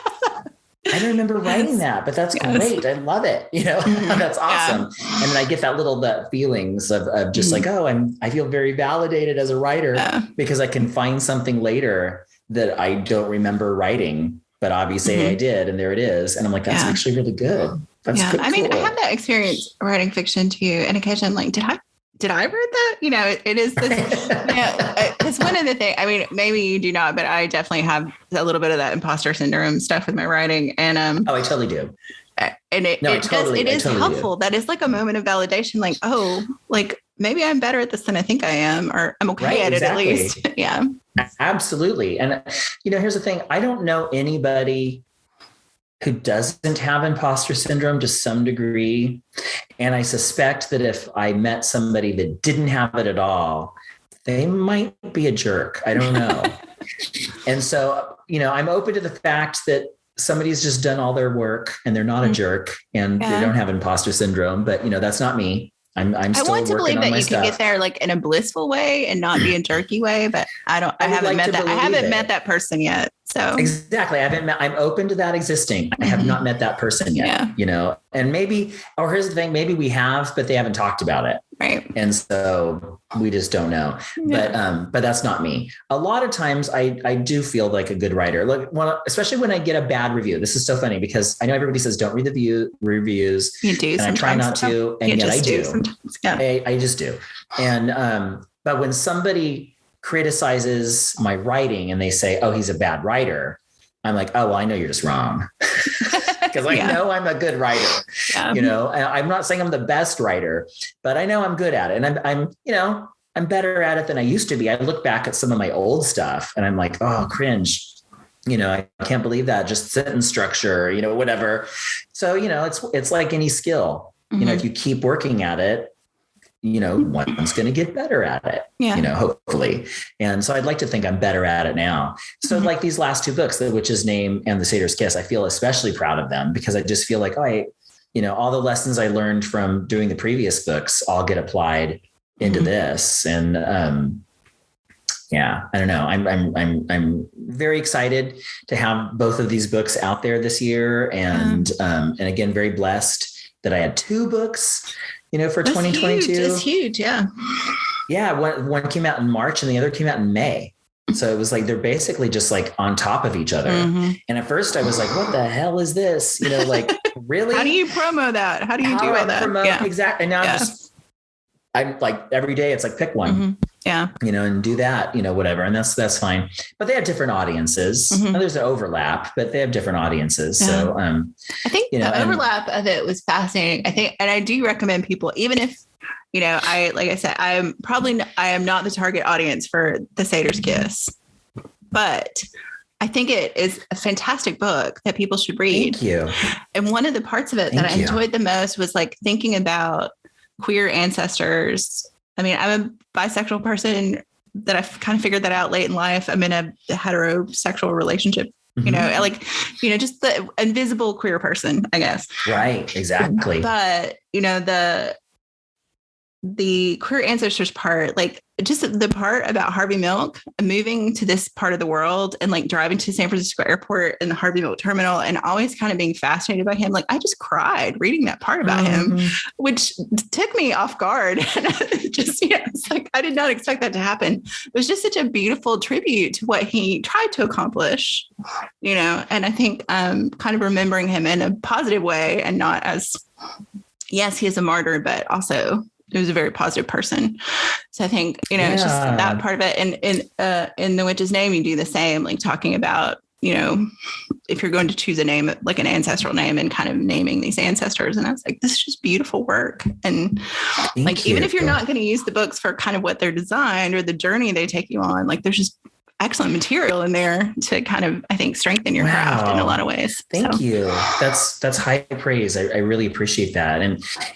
I don't remember writing that, but that's great. I love it. That's awesome. And then I get that feelings of just like, I feel very validated as a writer because I can find something later that I don't remember writing, but obviously I did. And there it is. And I'm like, that's actually really good. That's cool. I mean, I have that experience writing fiction too. And occasionally I'm like, did I write that? It is this, it's one of the things, I mean, maybe you do not, but I definitely have a little bit of that imposter syndrome stuff with my writing. And, I totally do. And it is helpful. That is like a moment of validation. Like, like maybe I'm better at this than I think I am, or I'm okay at it at least. Yeah, absolutely. And here's the thing. I don't know anybody who doesn't have imposter syndrome to some degree. And I suspect that if I met somebody that didn't have it at all, they might be a jerk. I don't know. And so, I'm open to the fact that somebody's just done all their work and they're not a jerk and they don't have imposter syndrome, but that's not me. I'm still working on my stuff. I want to believe that you can get there like in a blissful way and not be a jerky way, but I haven't met that person yet. So exactly. I'm open to that existing. I have not met that person yet, and here's the thing, maybe we have, but they haven't talked about it. Right. And so we just don't know, but that's not me. A lot of times I do feel like a good writer, especially when I get a bad review. This is so funny because I know everybody says, don't read the reviews. You do. And I try not to, and yet I do. Yeah. I just do. And, but when somebody criticizes my writing and they say, oh, he's a bad writer, I'm like, oh, well, I know you're just wrong. Because I know I'm a good writer, and I'm not saying I'm the best writer, but I know I'm good at it. And I'm better at it than I used to be. I look back at some of my old stuff and I'm like, oh, cringe. I can't believe that, just sentence structure, whatever. So, it's like any skill, if you keep working at it, one's going to get better at it, hopefully. And so I'd like to think I'm better at it now. So like these last two books, The Witch's Name and The Satyr's Kiss, I feel especially proud of them because I just feel like, all the lessons I learned from doing the previous books all get applied into this. And, I don't know. I'm very excited to have both of these books out there this year. And again, very blessed that I had two books, for 2022. It's huge. Yeah. Yeah. One came out in March and the other came out in May. So it was like, they're basically just like on top of each other. And at first I was like, what the hell is this? Really? How do you promo that? How do you do all that? Yeah. Exactly. And now I'm like, every day it's like, pick one, and do that, whatever. And that's fine. But they have different audiences. Now, there's an overlap, but they have different audiences. Yeah. So, I think the overlap of it was fascinating. I think, and I do recommend people, even if, like I said, I am not the target audience for The Satyr's Kiss, but I think it is a fantastic book that people should read. Thank you. And one of the parts of it that I enjoyed the most was like thinking about queer ancestors. I mean, I'm a bisexual person that I've kind of figured that out late in life. I'm in a heterosexual relationship, just the invisible queer person, I guess. Right. Exactly. But, the queer ancestors part, like just the part about Harvey Milk moving to this part of the world and like driving to San Francisco airport and the Harvey Milk terminal and always kind of being fascinated by him. Like I just cried reading that part about him, which took me off guard. And it's like, I did not expect that to happen. It was just such a beautiful tribute to what he tried to accomplish, and I think kind of remembering him in a positive way and not as, yes, he is a martyr, but also he was a very positive person. So I think, it's just that part of it. And in The Witch's Name, you do the same, like talking about, if you're going to choose a name, like an ancestral name and kind of naming these ancestors. And I was like, this is just beautiful work. And even if you're not going to use the books for kind of what they're designed or the journey they take you on, like there's just excellent material in there to kind of, I think, strengthen your craft in a lot of ways. Thank you. That's high praise. I really appreciate that.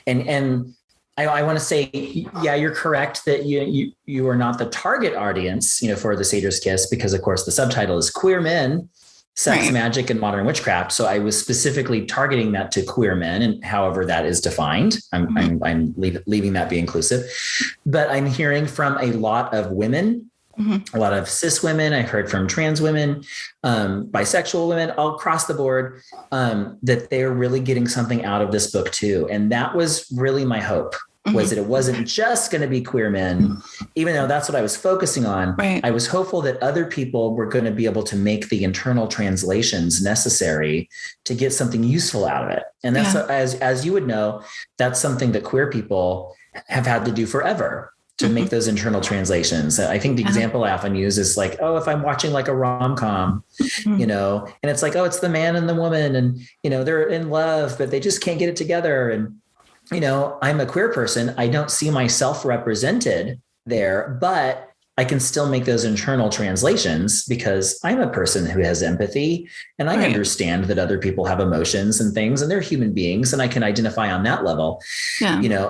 And I want to say, you're correct that you are not the target audience, for The Satyr's Kiss, because of course the subtitle is Queer Men, Sex, Magic, and Modern Witchcraft. So I was specifically targeting that to queer men, and however that is defined, I'm leaving that be inclusive. But I'm hearing from a lot of women, a lot of cis women. I heard from trans women, bisexual women, all across the board, that they're really getting something out of this book too. And that was really my hope. Was that it wasn't just going to be queer men, even though that's what I was focusing on. Right. I was hopeful that other people were going to be able to make the internal translations necessary to get something useful out of it. And that's, as you would know, that's something that queer people have had to do forever, to make those internal translations. I think the example I often use is like, if I'm watching like a rom-com, and it's like, it's the man and the woman and, they're in love, but they just can't get it together. And, I'm a queer person. I don't see myself represented there, but I can still make those internal translations because I'm a person who has empathy and I understand that other people have emotions and things and they're human beings and I can identify on that level,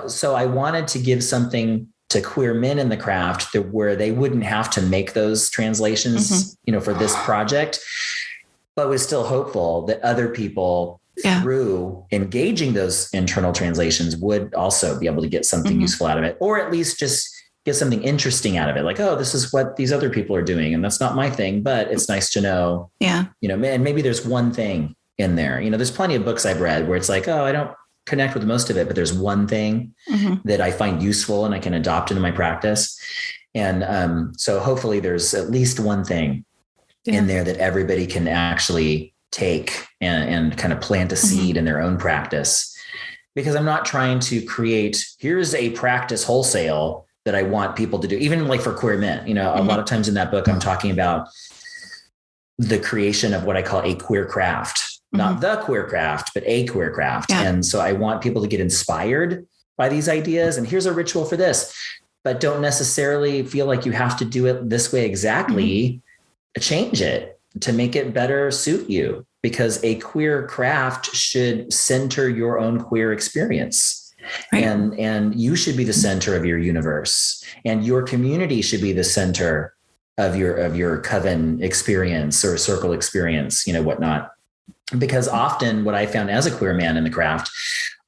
so I wanted to give something to queer men in the craft where they wouldn't have to make those translations, for this project, but was still hopeful that other people through engaging those internal translations would also be able to get something useful out of it, or at least just get something interesting out of it. Like, this is what these other people are doing. And that's not my thing, but it's nice to know, and maybe there's one thing in there, there's plenty of books I've read where it's like, I don't connect with most of it, but there's one thing that I find useful and I can adopt into my practice. And so hopefully there's at least one thing in there that everybody can actually take and kind of plant a seed in their own practice, because I'm not trying to create, here's a practice wholesale that I want people to do, even like for queer men. A lot of times in that book, I'm talking about the creation of what I call a queer craft, not the queer craft, but a queer craft. And so I want people to get inspired by these ideas. And here's a ritual for this, but don't necessarily feel like you have to do it this way exactly. Change it. to make it better suit you, because a queer craft should center your own queer experience. Right. And you should be the center of your universe, and your community should be the center of your coven experience or circle experience, whatnot. Because often what I found as a queer man in the craft,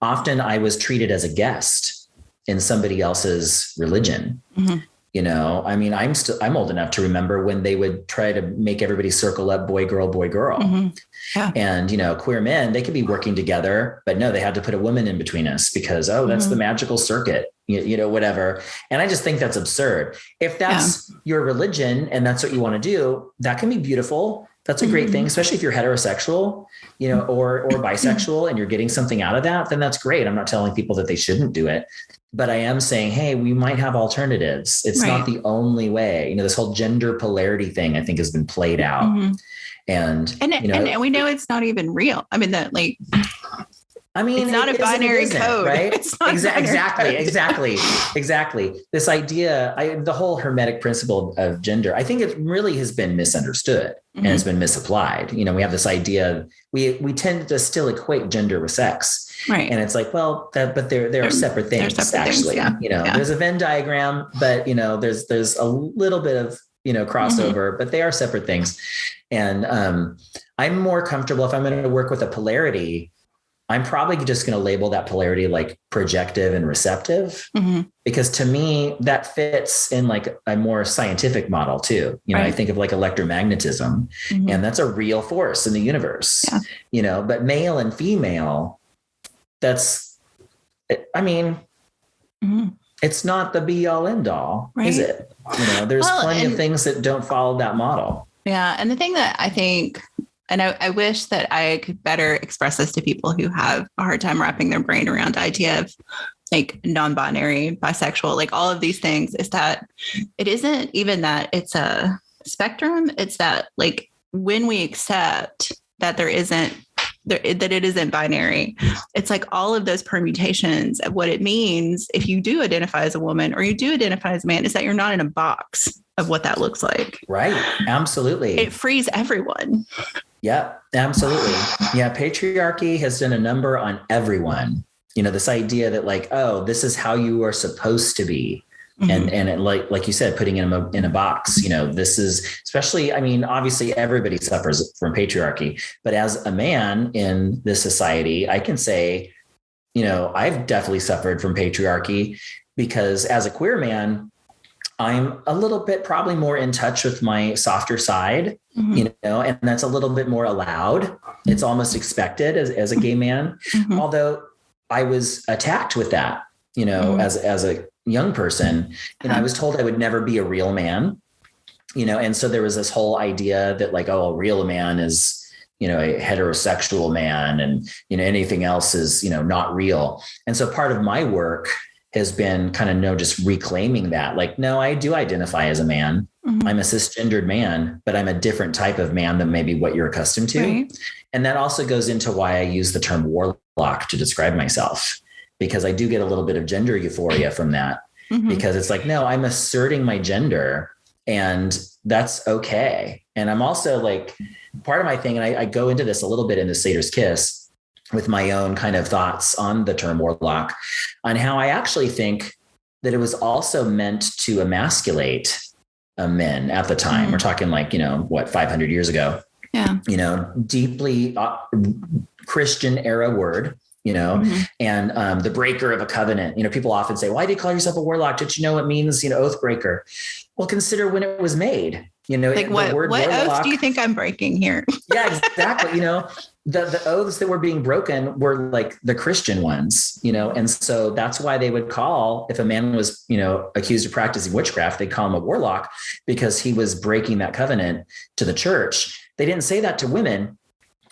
often I was treated as a guest in somebody else's religion. Mm-hmm. I'm old enough to remember when they would try to make everybody circle up boy, girl, boy, girl. Mm-hmm. Yeah. And, queer men, they could be working together, but no, they had to put a woman in between us because, that's the magical circuit, whatever. And I just think that's absurd. If that's your religion and that's what you want to do, that can be beautiful. That's a great thing, especially if you're heterosexual, or bisexual and you're getting something out of that, then that's great. I'm not telling people that they shouldn't do it, but I am saying, hey, we might have alternatives. It's not the only way. This whole gender polarity thing, I think, has been played out. Mm-hmm. And we know it's not even real. I mean, it's not a binary code, right? It's not exactly. This idea, the whole hermetic principle of gender, I think it really has been misunderstood and it's been misapplied. We have this idea, we tend to still equate gender with sex. Right. And it's like, well, but they're separate things, actually. There's a Venn diagram, but there's a little bit of, crossover, but they are separate things. And I'm more comfortable if I'm going to work with a polarity, I'm probably just going to label that polarity like projective and receptive, because to me that fits in like a more scientific model too. I think of like electromagnetism, and that's a real force in the universe, but male and female, it's not the be all end all, is it? There's plenty of things that don't follow that model. Yeah. And the thing that I think, and I wish that I could better express this to people who have a hard time wrapping their brain around the idea of like non-binary, bisexual, like all of these things, is that it isn't even that it's a spectrum. It's that like when we accept that that it isn't binary, it's like all of those permutations of what it means if you do identify as a woman or you do identify as a man, is that you're not in a box of what that looks like. Right. Absolutely. It frees everyone. Yeah, absolutely. Yeah. Patriarchy has done a number on everyone. This idea that like, oh, this is how you are supposed to be. And it, like you said, putting in a box, this is especially, obviously everybody suffers from patriarchy, but as a man in this society, I can say, I've definitely suffered from patriarchy, because as a queer man, I'm a little bit probably more in touch with my softer side, and that's a little bit more allowed. It's almost expected as a gay man, although I was attacked with that, as a young person, I was told I would never be a real man, and so there was this whole idea that like, oh, a real man is, a heterosexual man, and, anything else is, not real. And so part of my work has been kind of, just reclaiming that, like, no, I do identify as a man. I'm a cisgendered man, but I'm a different type of man than maybe what you're accustomed to. Right. And that also goes into why I use the term warlock to describe myself, because I do get a little bit of gender euphoria from that, because it's like, no, I'm asserting my gender and that's okay. And I'm also like, part of my thing, and I go into this a little bit in the Satyr's Kiss with my own kind of thoughts on the term warlock, on how I actually think that it was also meant to emasculate men at the time. We're talking like, 500 years ago, deeply Christian era word, and the breaker of a covenant. People often say, why do you call yourself a warlock? Did you know it means, oath breaker? Well, consider when it was made, like what warlock, oath do you think I'm breaking here? Yeah, exactly. The oaths that were being broken were like the Christian ones, and so that's why they would call, if a man was, accused of practicing witchcraft, they'd call him a warlock, because he was breaking that covenant to the church. They didn't say that to women.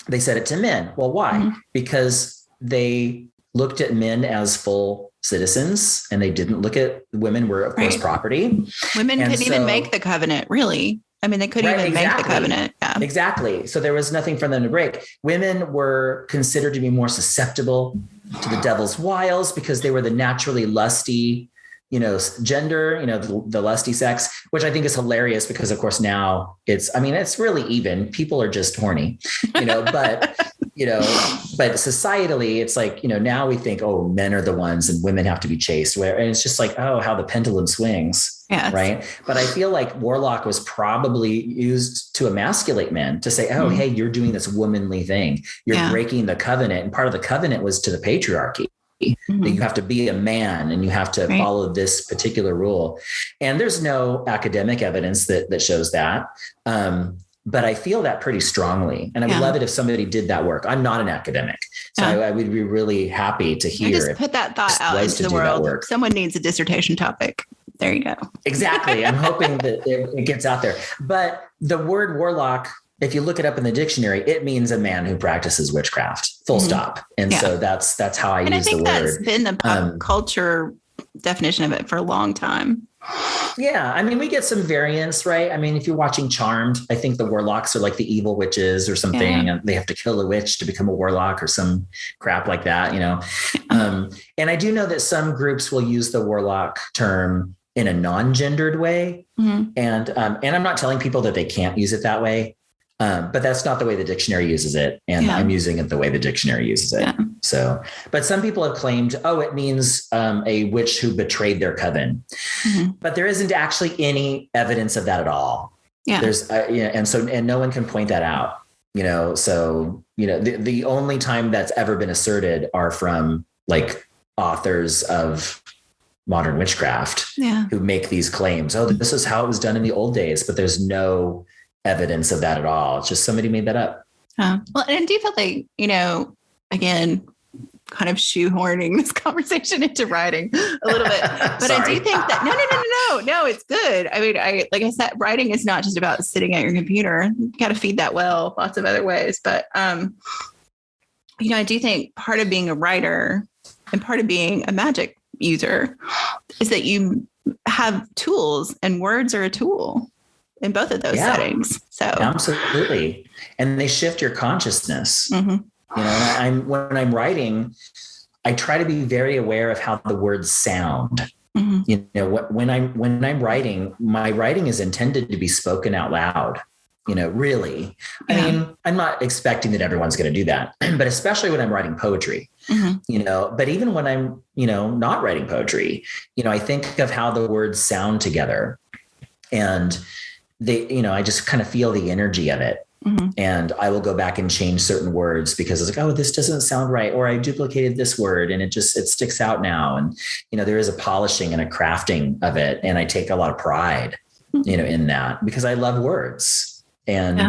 They said it to men. Well, why? Because they looked at men as full citizens, and they didn't look at women were, of course, property. Women couldn't even make the covenant, really. They couldn't even make the covenant. Yeah. Exactly. So there was nothing for them to break. Women were considered to be more susceptible to the devil's wiles because they were the naturally lusty, gender, the lusty sex, which I think is hilarious because of course now it's really even. People are just horny, but, but societally it's like, now we think, oh, men are the ones and women have to be chaste, and it's just like, oh, how the pendulum swings. Yes. Right. But I feel like warlock was probably used to emasculate men, to say, oh, hey, you're doing this womanly thing. You're breaking the covenant. And part of the covenant was to the patriarchy. That you have to be a man and you have to follow this particular rule. And there's no academic evidence that shows that. But I feel that pretty strongly. And I would love it if somebody did that work. I'm not an academic. So I would be really happy to hear. Just put that thought out into the world. Someone needs a dissertation topic. There you go. Exactly. I'm hoping that it gets out there. But the word warlock, if you look it up in the dictionary, it means a man who practices witchcraft, full stop. And so that's how I use the word. That's been the pop culture definition of it for a long time. Yeah. We get some variants, right? If you're watching Charmed, I think the warlocks are like the evil witches or something, and they have to kill a witch to become a warlock or some crap like that, and I do know that some groups will use the warlock term in a non-gendered way. And I'm not telling people that they can't use it that way. But that's not the way the dictionary uses it. And I'm using it the way the dictionary uses it. Yeah. So, but some people have claimed, it means a witch who betrayed their coven. But there isn't actually any evidence of that at all. Yeah. There's, and no one can point that out, so, the only time that's ever been asserted are from like authors of modern witchcraft who make these claims. Oh, this is how it was done in the old days, but there's no evidence of that at all. It's just somebody made that up. Well, and do you feel like, again, kind of shoehorning this conversation into writing a little bit, but I do think that no, it's good. Like I said, writing is not just about sitting at your computer. You got to feed that well, lots of other ways. But, I do think part of being a writer and part of being a magic user is that you have tools, and words are a tool in both of those settings. So absolutely. And they shift your consciousness. And when I'm writing, I try to be very aware of how the words sound. When I'm writing, my writing is intended to be spoken out loud, really. I'm not expecting that everyone's going to do that, but especially when I'm writing poetry, but even when I'm, not writing poetry, I think of how the words sound together, and I just kind of feel the energy of it. And I will go back and change certain words because it's like, oh, this doesn't sound right. Or I duplicated this word and it sticks out now. And, there is a polishing and a crafting of it. And I take a lot of pride, in that, because I love words and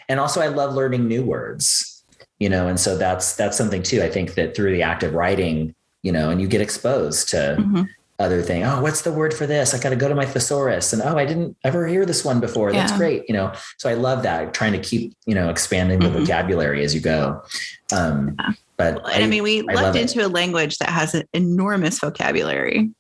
also I love learning new words, and so that's something too. I think that through the act of writing, and you get exposed to other thing. Oh, what's the word for this? I got to go to my thesaurus, and I didn't ever hear this one before. That's great. So I love that, trying to keep, expanding the vocabulary as you go. But we left into a language that has an enormous vocabulary.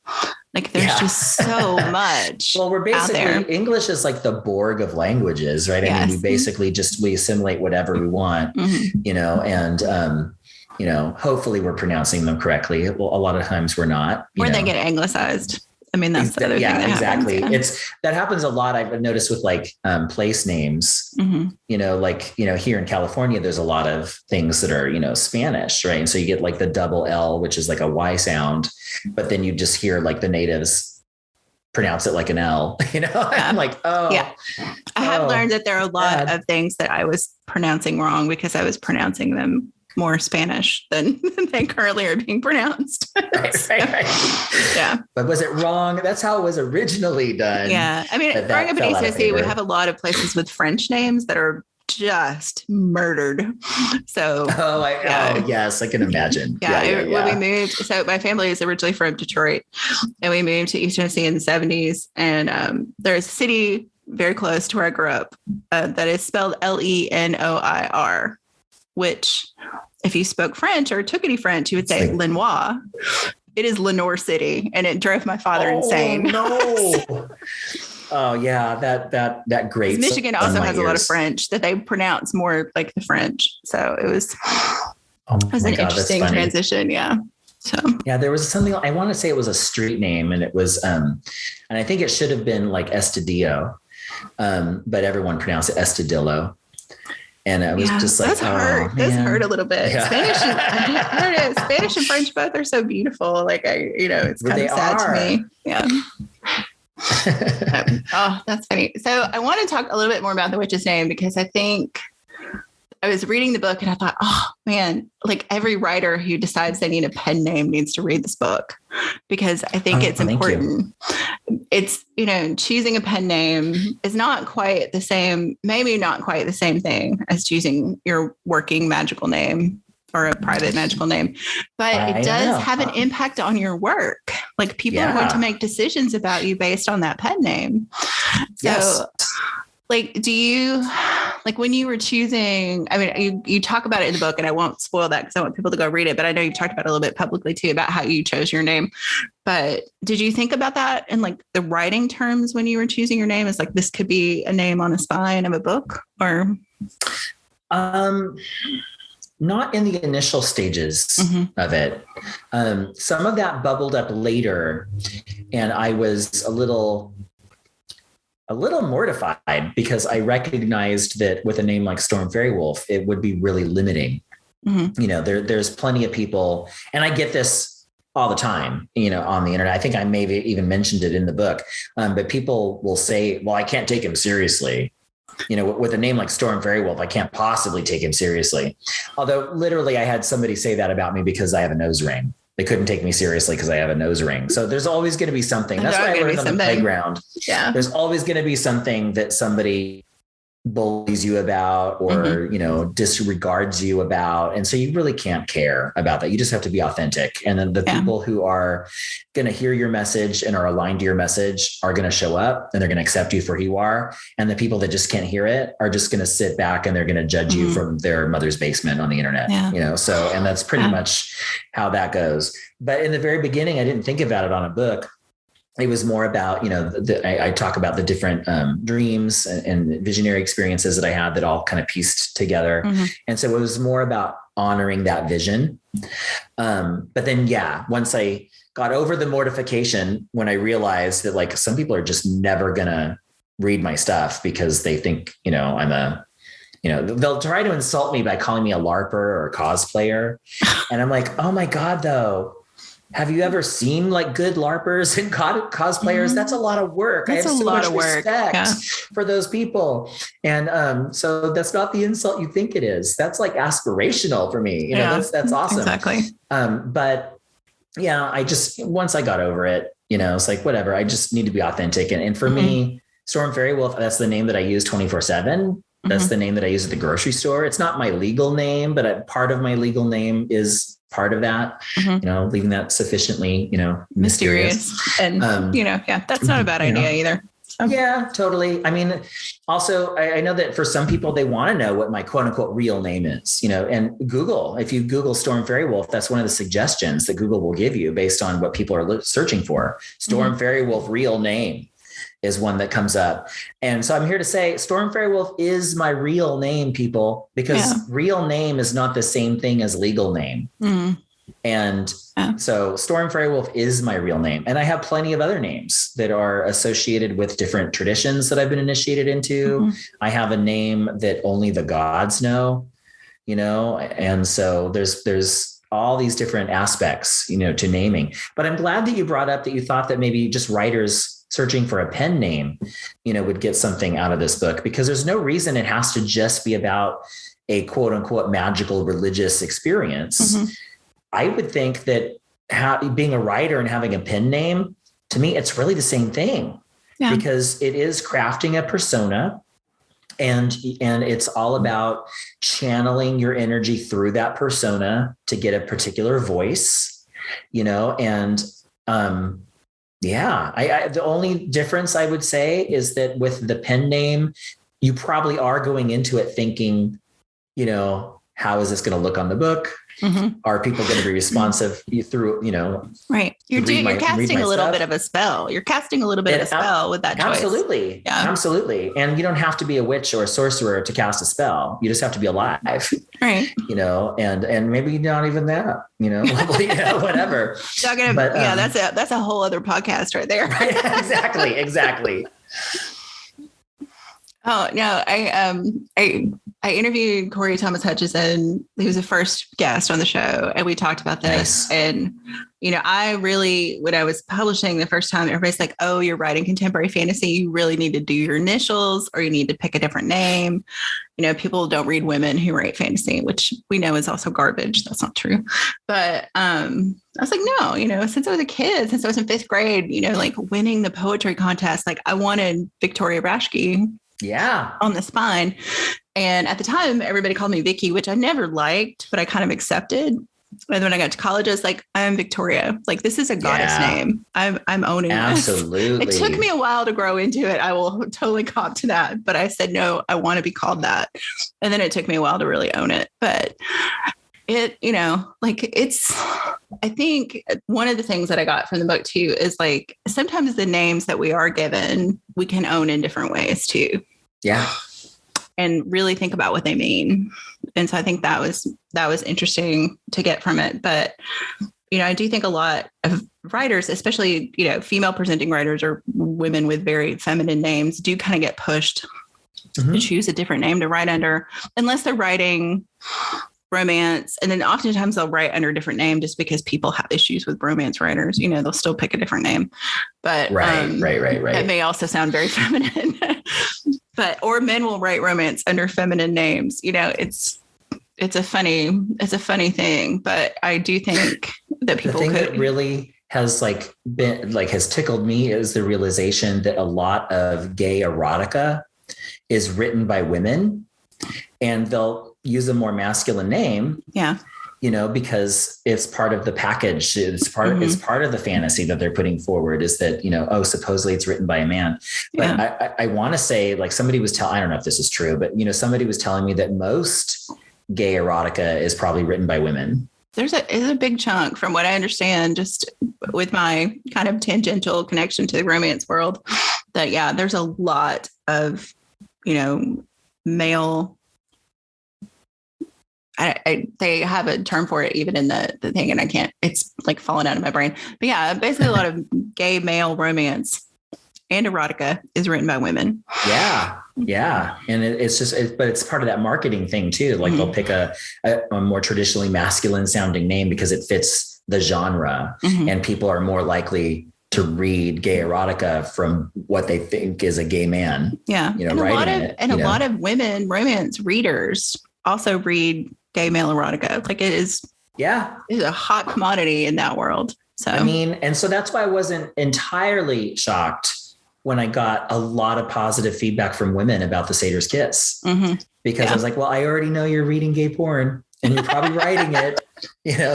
Like there's just so much. Well, we're basically, English is like the Borg of languages, right? Yes. We basically we assimilate whatever we want, and, hopefully we're pronouncing them correctly. Well, a lot of times we're not. Or they get anglicized. That's the other thing that exactly. happens. That happens a lot. I've noticed with like place names, here in California, there's a lot of things that are, Spanish, right? And so you get like the double L, which is like a Y sound, but then you just hear like the natives pronounce it like an L, I'm like, I have learned that there are a lot of things that I was pronouncing wrong because I was pronouncing them more Spanish than they currently are being pronounced. Right. Yeah. But was it wrong? That's how it was originally done. Yeah. Growing up in East Tennessee, we have a lot of places with French names that are just murdered. So, yes, I can imagine. When we moved, so my family is originally from Detroit, and we moved to East Tennessee in the 70s. And there's a city very close to where I grew up that is spelled Lenoir, which if you spoke French or took any French, you would say Lenoir. It is Lenoir City, and it drove my father insane. No. Oh yeah, that great. Michigan also has a lot of French that they pronounce more like the French. So it was an interesting transition. Yeah. So yeah, there was something, I want to say it was a street name, and it was, and I think it should have been like Estudillo, but everyone pronounced it Estudillo. And I was just like, that's hurt. Does hurt a little bit. Yeah. Spanish, I don't know. Spanish and French both are so beautiful. Like it's kind of sad to me. Yeah. Oh, that's funny. So I want to talk a little bit more about the witch's name, because I think I was reading the book and I thought, oh man, like every writer who decides they need a pen name needs to read this book, because I think it's important. It's, choosing a pen name is not quite the same, maybe not quite the same thing as choosing your working magical name or a private magical name, but it does have an impact on your work. Like people are going to make decisions about you based on that pen name. So like, do you, like when you were choosing, I mean, you talk about it in the book, and I won't spoil that because I want people to go read it, but I know you've talked about it a little bit publicly too, about how you chose your name. But did you think about that in like the writing terms when you were choosing your name? Is like, this could be a name on a spine of a book, or? Not in the initial stages of it. Some of that bubbled up later, and I was a little mortified because I recognized that with a name like Storm Faerywolf, it would be really limiting. There's plenty of people, and I get this all the time, on the internet. I think I maybe even mentioned it in the book, but people will say, well, I can't take him seriously. With a name like Storm Faerywolf, I can't possibly take him seriously. Although literally I had somebody say that about me because I have a nose ring. They couldn't take me seriously because I have a nose ring. So there's always going to be something. That's why I learned on the playground. Yeah. There's always going to be something that somebody bullies you about, or, disregards you about. And so you really can't care about that. You just have to be authentic. And then the people who are going to hear your message and are aligned to your message are going to show up, and they're going to accept you for who you are. And the people that just can't hear it are just going to sit back, and they're going to judge you from their mother's basement on the internet, so, and that's pretty much how that goes. But in the very beginning, I didn't think about it on a book. It was more about, I talk about the different dreams and visionary experiences that I had that all kind of pieced together. And so it was more about honoring that vision. But then, once I got over the mortification, when I realized that like some people are just never going to read my stuff because they think, I'm they'll try to insult me by calling me a LARPer or a cosplayer. And I'm like, oh my God, though. Have you ever seen like good LARPers and cosplayers? That's a lot of work. That's I have so much respect for those people. And so that's not the insult you think it is. That's like aspirational for me. That's awesome. Exactly. But I just, once I got over it, it's like, whatever, I just need to be authentic. And for me, Storm Faerywolf, that's the name that I use 24/7. That's the name that I use at the grocery store. It's not my legal name, but part of my legal name is part of that, leaving that sufficiently, mysterious. And, that's not a bad idea either. So. Yeah, totally. I mean, also, I know that for some people, they want to know what my quote unquote real name is, and Google, if you Google Storm Faerywolf, that's one of the suggestions that Google will give you based on what people are searching for. Storm Faerywolf real name is one that comes up. And so I'm here to say Storm Faerywolf is my real name, people, because real name is not the same thing as legal name. And so Storm Faerywolf is my real name. And I have plenty of other names that are associated with different traditions that I've been initiated into. I have a name that only the gods know, and so there's all these different aspects, to naming. But I'm glad that you brought up that you thought that maybe just writers searching for a pen name, would get something out of this book, because there's no reason it has to just be about a quote unquote magical religious experience. I would think that being a writer and having a pen name, to me, it's really the same thing, because it is crafting a persona, and it's all about channeling your energy through that persona to get a particular voice, and, the only difference I would say is that with the pen name, you probably are going into it thinking, how is this going to look on the book? Mm-hmm. Are people going to be responsive through, right. You're casting a little bit of a spell. You're casting a little bit of a spell with that choice. Absolutely. Yeah. Absolutely. And you don't have to be a witch or a sorcerer to cast a spell. You just have to be alive, right. And maybe not even that, whatever. But, that's a whole other podcast right there. Right? Exactly. Oh no, I interviewed Corey Thomas Hutchison. He was the first guest on the show, and we talked about this. Nice. And I really, when I was publishing the first time, everybody's like, "Oh, you're writing contemporary fantasy. You really need to do your initials, or you need to pick a different name." People don't read women who write fantasy, which we know is also garbage. That's not true. But I was like, no, since I was a kid, since I was in 5th grade, like winning the poetry contest, like I wanted Victoria Braschke. Yeah. On the spine. And at the time, everybody called me Vicky, which I never liked, but I kind of accepted. And when I got to college, I was like, I'm Victoria. Like, this is a goddess name. I'm owning Absolutely. This. It took me a while to grow into it. I will totally cop to that. But I said, no, I want to be called that. And then it took me a while to really own it. But I think one of the things that I got from the book too is like, sometimes the names that we are given, we can own in different ways too. Yeah. And really think about what they mean. And so I think that was interesting to get from it. But, I do think a lot of writers, especially, female presenting writers or women with very feminine names, do kind of get pushed to choose a different name to write under, unless they're writing romance. And then oftentimes they'll write under a different name just because people have issues with romance writers. They'll still pick a different name. But right. It may also sound very feminine. Or men will write romance under feminine names. It's a funny thing. But I do think that people that really has has tickled me is the realization that a lot of gay erotica is written by women, and they'll use a more masculine name. Yeah. Because it's part of the package. It's part of the fantasy that they're putting forward is that, supposedly it's written by a man. But yeah. I want to say, like, somebody was I don't know if this is true, but, somebody was telling me that most gay erotica is probably written by women. There's a big chunk, from what I understand, just with my kind of tangential connection to the romance world, that, yeah, there's a lot of, male. They have a term for it even in the thing, and it's like falling out of my brain. But yeah, basically a lot of gay male romance and erotica is written by women. Yeah. Yeah. And it's just, but it's part of that marketing thing too. Like they'll pick a more traditionally masculine sounding name because it fits the genre, and people are more likely to read gay erotica from what they think is a gay man. Yeah. And a lot of women romance readers also read gay male erotica. Like it is a hot commodity in that world. So and so that's why I wasn't entirely shocked when I got a lot of positive feedback from women about The Satyr's Kiss, because I was like, well, I already know you're reading gay porn and you're probably writing it,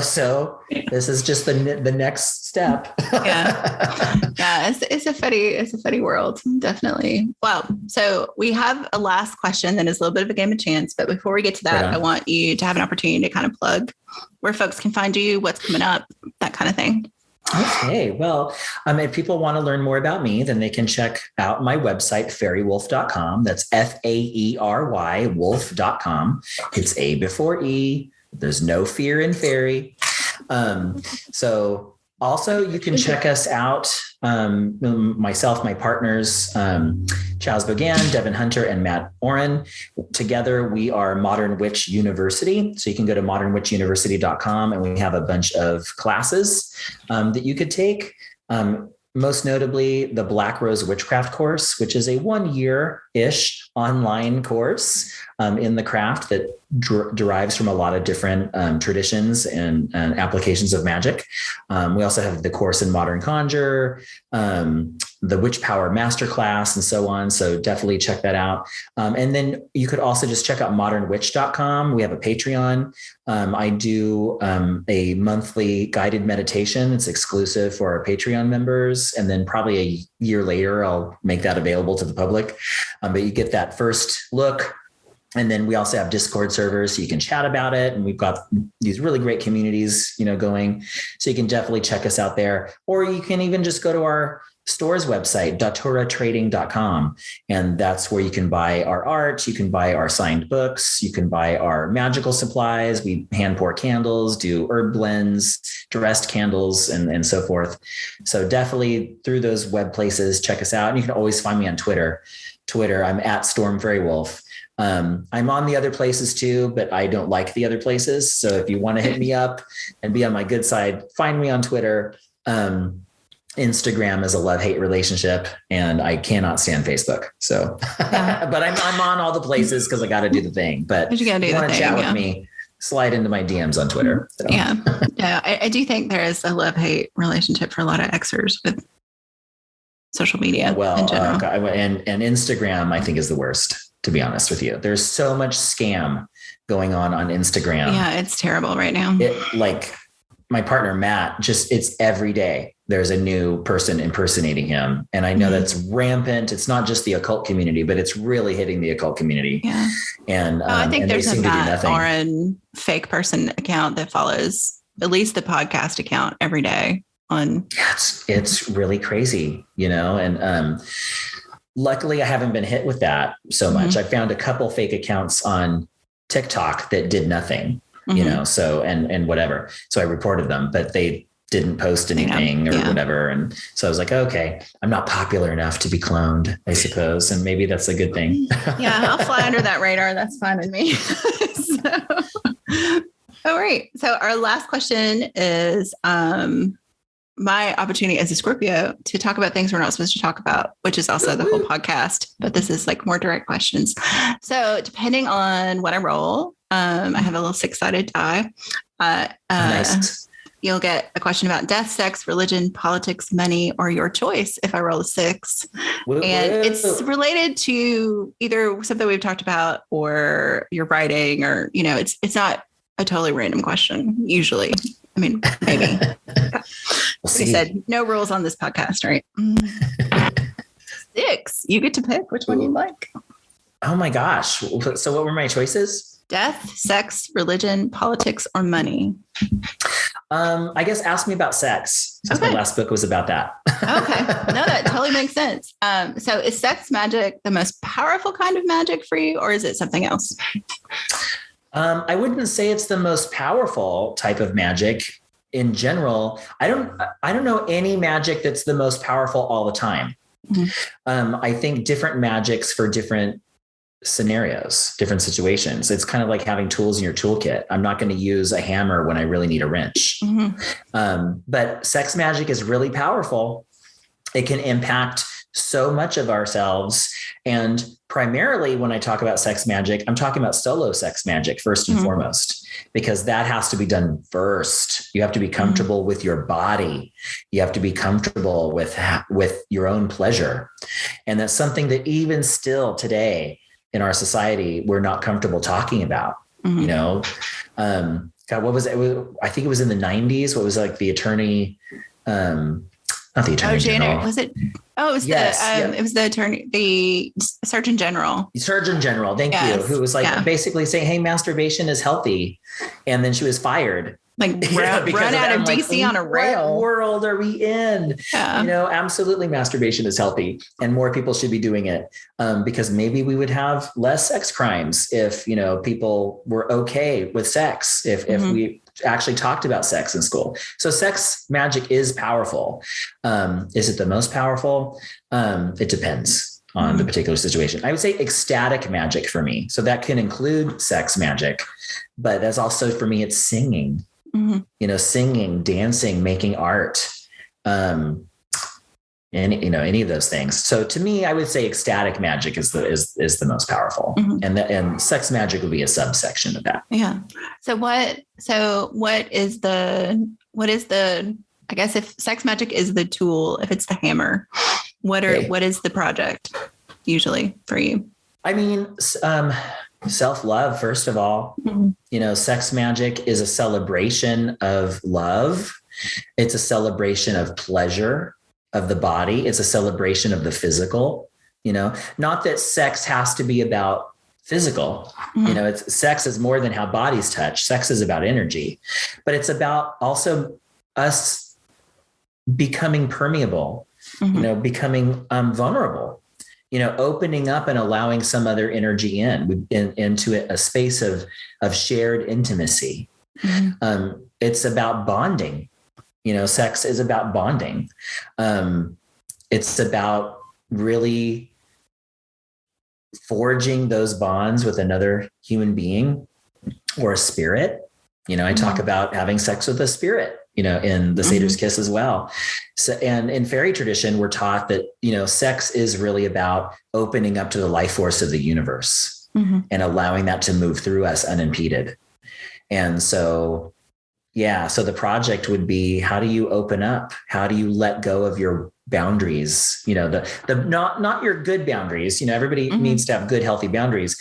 so this is just the next step. Yeah. It's a funny world. Definitely. Well, so we have a last question that is a little bit of a game of chance, but before we get to that, I want you to have an opportunity to kind of plug where folks can find you, what's coming up, that kind of thing. Okay. Well, if people want to learn more about me, then they can check out my website, faerywolf.com. That's FAERY wolf.com. It's A before E. There's no fear in fairy. So also you can check us out. Myself, my partners, Chaz Bogan, Devin Hunter, and Matt Oren. Together, we are Modern Witch University. So you can go to modernwitchuniversity.com, and we have a bunch of classes that you could take. Most notably, the Black Rose Witchcraft course, which is a 1-year-ish online course in the craft that derives from a lot of different traditions and applications of magic. We also have the course in Modern Conjure, the Witch Power Masterclass, and so on. So definitely check that out. And then you could also just check out modernwitch.com. We have a Patreon. I do a monthly guided meditation. It's exclusive for our Patreon members. And then probably a year later, I'll make that available to the public. But you get that first look And then we also have Discord servers so you can chat about it. And we've got these really great communities, going. So you can definitely check us out there. Or you can even just go to our store's website, datoratrading.com. And that's where you can buy our art. You can buy our signed books. You can buy our magical supplies. We hand pour candles, do herb blends, dressed candles, and so forth. So definitely through those web places, check us out. And you can always find me on Twitter. I'm at Storm Faerywolf. I'm on the other places too, but I don't like the other places. So if you want to hit me up and be on my good side, find me on Twitter. Instagram is a love-hate relationship, and I cannot stand Facebook. So, but I'm on all the places because I got to do the thing. But if you want to chat with me, slide into my DMs on Twitter. So. Yeah. I do think there is a love-hate relationship for a lot of Xers with social media in general. And Instagram, I think, is the worst. To be honest with you, there's so much scam going on Instagram. Yeah, it's terrible right now. Like my partner, Matt, it's every day there's a new person impersonating him. And I know that's rampant. It's not just the occult community, but it's really hitting the occult community. Yeah. And I think there's a Matt Oren fake person account that follows at least the podcast account every day on. It's really crazy, and, luckily, I haven't been hit with that so much. I found a couple fake accounts on TikTok that did nothing, so, and whatever. So I reported them, but they didn't post anything or whatever. And so I was like, okay, I'm not popular enough to be cloned, I suppose. And maybe that's a good thing. Yeah, I'll fly under that radar. That's fine with me. All right. So our last question is, my opportunity as a Scorpio to talk about things we're not supposed to talk about, which is also the whole podcast, but this is like more direct questions. So depending on what I roll, I have a little 6-sided die. Nice. You'll get a question about death, sex, religion, politics, money, or your choice if I roll a 6. And it's related to either something we've talked about or your writing, or, it's not a totally random question usually. I mean, maybe. We'll see. You said no rules on this podcast, right? 6. You get to pick which one you like. Oh my gosh. So what were my choices? Death, sex, religion, politics, or money. I guess ask me about sex, since my last book was about that. Okay. No, that totally makes sense. So is sex magic the most powerful kind of magic for you, or is it something else? I wouldn't say it's the most powerful type of magic in general. I don't know any magic that's the most powerful all the time. I think different magics for different scenarios, different situations. It's kind of like having tools in your toolkit. I'm not going to use a hammer when I really need a wrench. But sex magic is really powerful. It can impact so much of ourselves. And primarily when I talk about sex magic, I'm talking about solo sex magic first and foremost, because that has to be done first. You have to be comfortable with your body. You have to be comfortable with your own pleasure. And that's something that even still today in our society, we're not comfortable talking about, God, what was it? I think it was in the 90s. What was like the attorney, not the attorney general. Was it? Oh, it was it was the attorney, the surgeon general. Surgeon general. Thank you. Who was basically saying, hey, masturbation is healthy. And then she was fired. Like run out of DC on a rail. What world are we in? Yeah. Absolutely masturbation is healthy and more people should be doing it because maybe we would have less sex crimes if, people were okay with sex, if we actually talked about sex in school. So sex magic is powerful. Is it the most powerful? It depends on the particular situation. I would say ecstatic magic for me. So that can include sex magic, but that's also for me, it's singing. Singing, dancing, making art, and any of those things. So to me, I would say ecstatic magic is the most powerful, and sex magic would be a subsection of that. Yeah. So what is the? I guess if sex magic is the tool, if it's the hammer, what is the project usually for you? I mean, self-love, first of all. Sex magic is a celebration of love. It's a celebration of pleasure of the body. It's a celebration of the physical, not that sex has to be about physical. It's sex is more than how bodies touch. Sex is about energy, but it's about also us becoming permeable, becoming vulnerable, opening up and allowing some other energy into a space of shared intimacy. It's about bonding. Sex is about bonding. It's about really forging those bonds with another human being or a spirit. I talk about having sex with a spirit, in the Satyr's Kiss as well. So, and in fairy tradition, we're taught that, sex is really about opening up to the life force of the universe and allowing that to move through us unimpeded. And so, so the project would be, how do you open up? How do you let go of your boundaries? Not your good boundaries. Everybody needs to have good, healthy boundaries,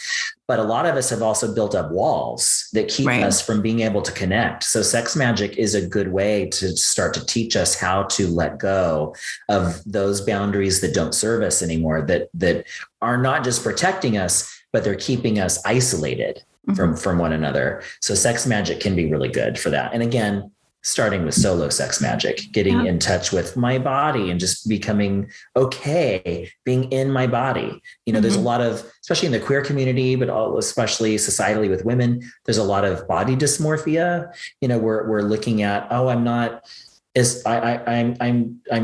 but a lot of us have also built up walls that keep us from being able to connect. So sex magic is a good way to start to teach us how to let go of those boundaries that don't serve us anymore, that are not just protecting us, but they're keeping us isolated from one another. So sex magic can be really good for that. And again, starting with solo sex magic, getting in touch with my body and just becoming okay being in my body. There's a lot of, especially in the queer community, but especially societally with women, there's a lot of body dysmorphia. We're looking at, I'm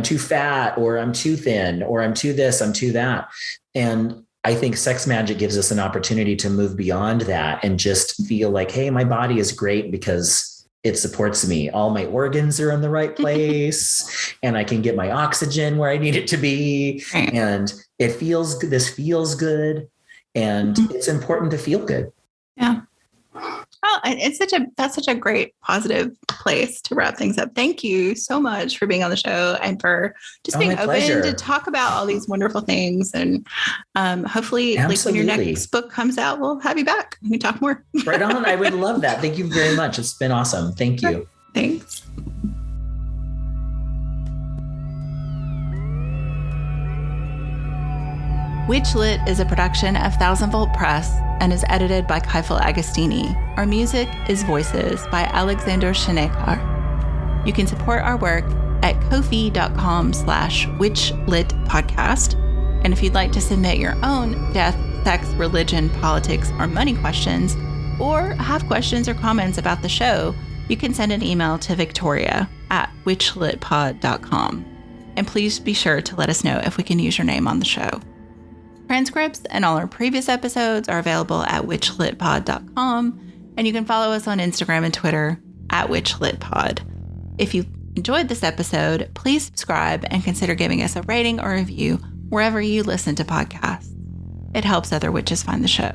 too fat, or I'm too thin, or I'm too this, I'm too that. And I think sex magic gives us an opportunity to move beyond that and just feel like, hey, my body is great because it supports me. All my organs are in the right place and I can get my oxygen where I need it to be. And this feels good. And it's important to feel good. Yeah. Oh, that's such a great positive place to wrap things up. Thank you so much for being on the show and for just being open to talk about all these wonderful things. And hopefully, like when your next book comes out, we'll have you back. We can talk more. Right on. I would love that. Thank you very much. It's been awesome. Thank you. Thanks. WitchLit is a production of Thousand Volt Press and is edited by Kaifel Agostini. Our music is Voices by Alexander Shenekar. You can support our work at ko-fi.com/WitchLitPodcast. And if you'd like to submit your own death, sex, religion, politics, or money questions, or have questions or comments about the show, you can send an email to victoria@witchlitpod.com. And please be sure to let us know if we can use your name on the show. Transcripts and all our previous episodes are available at witchlitpod.com, and you can follow us on Instagram and Twitter @witchlitpod. If you enjoyed this episode, please subscribe and consider giving us a rating or review wherever you listen to podcasts. It helps other witches find the show.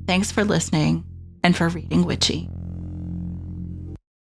Thanks for listening and for reading witchy.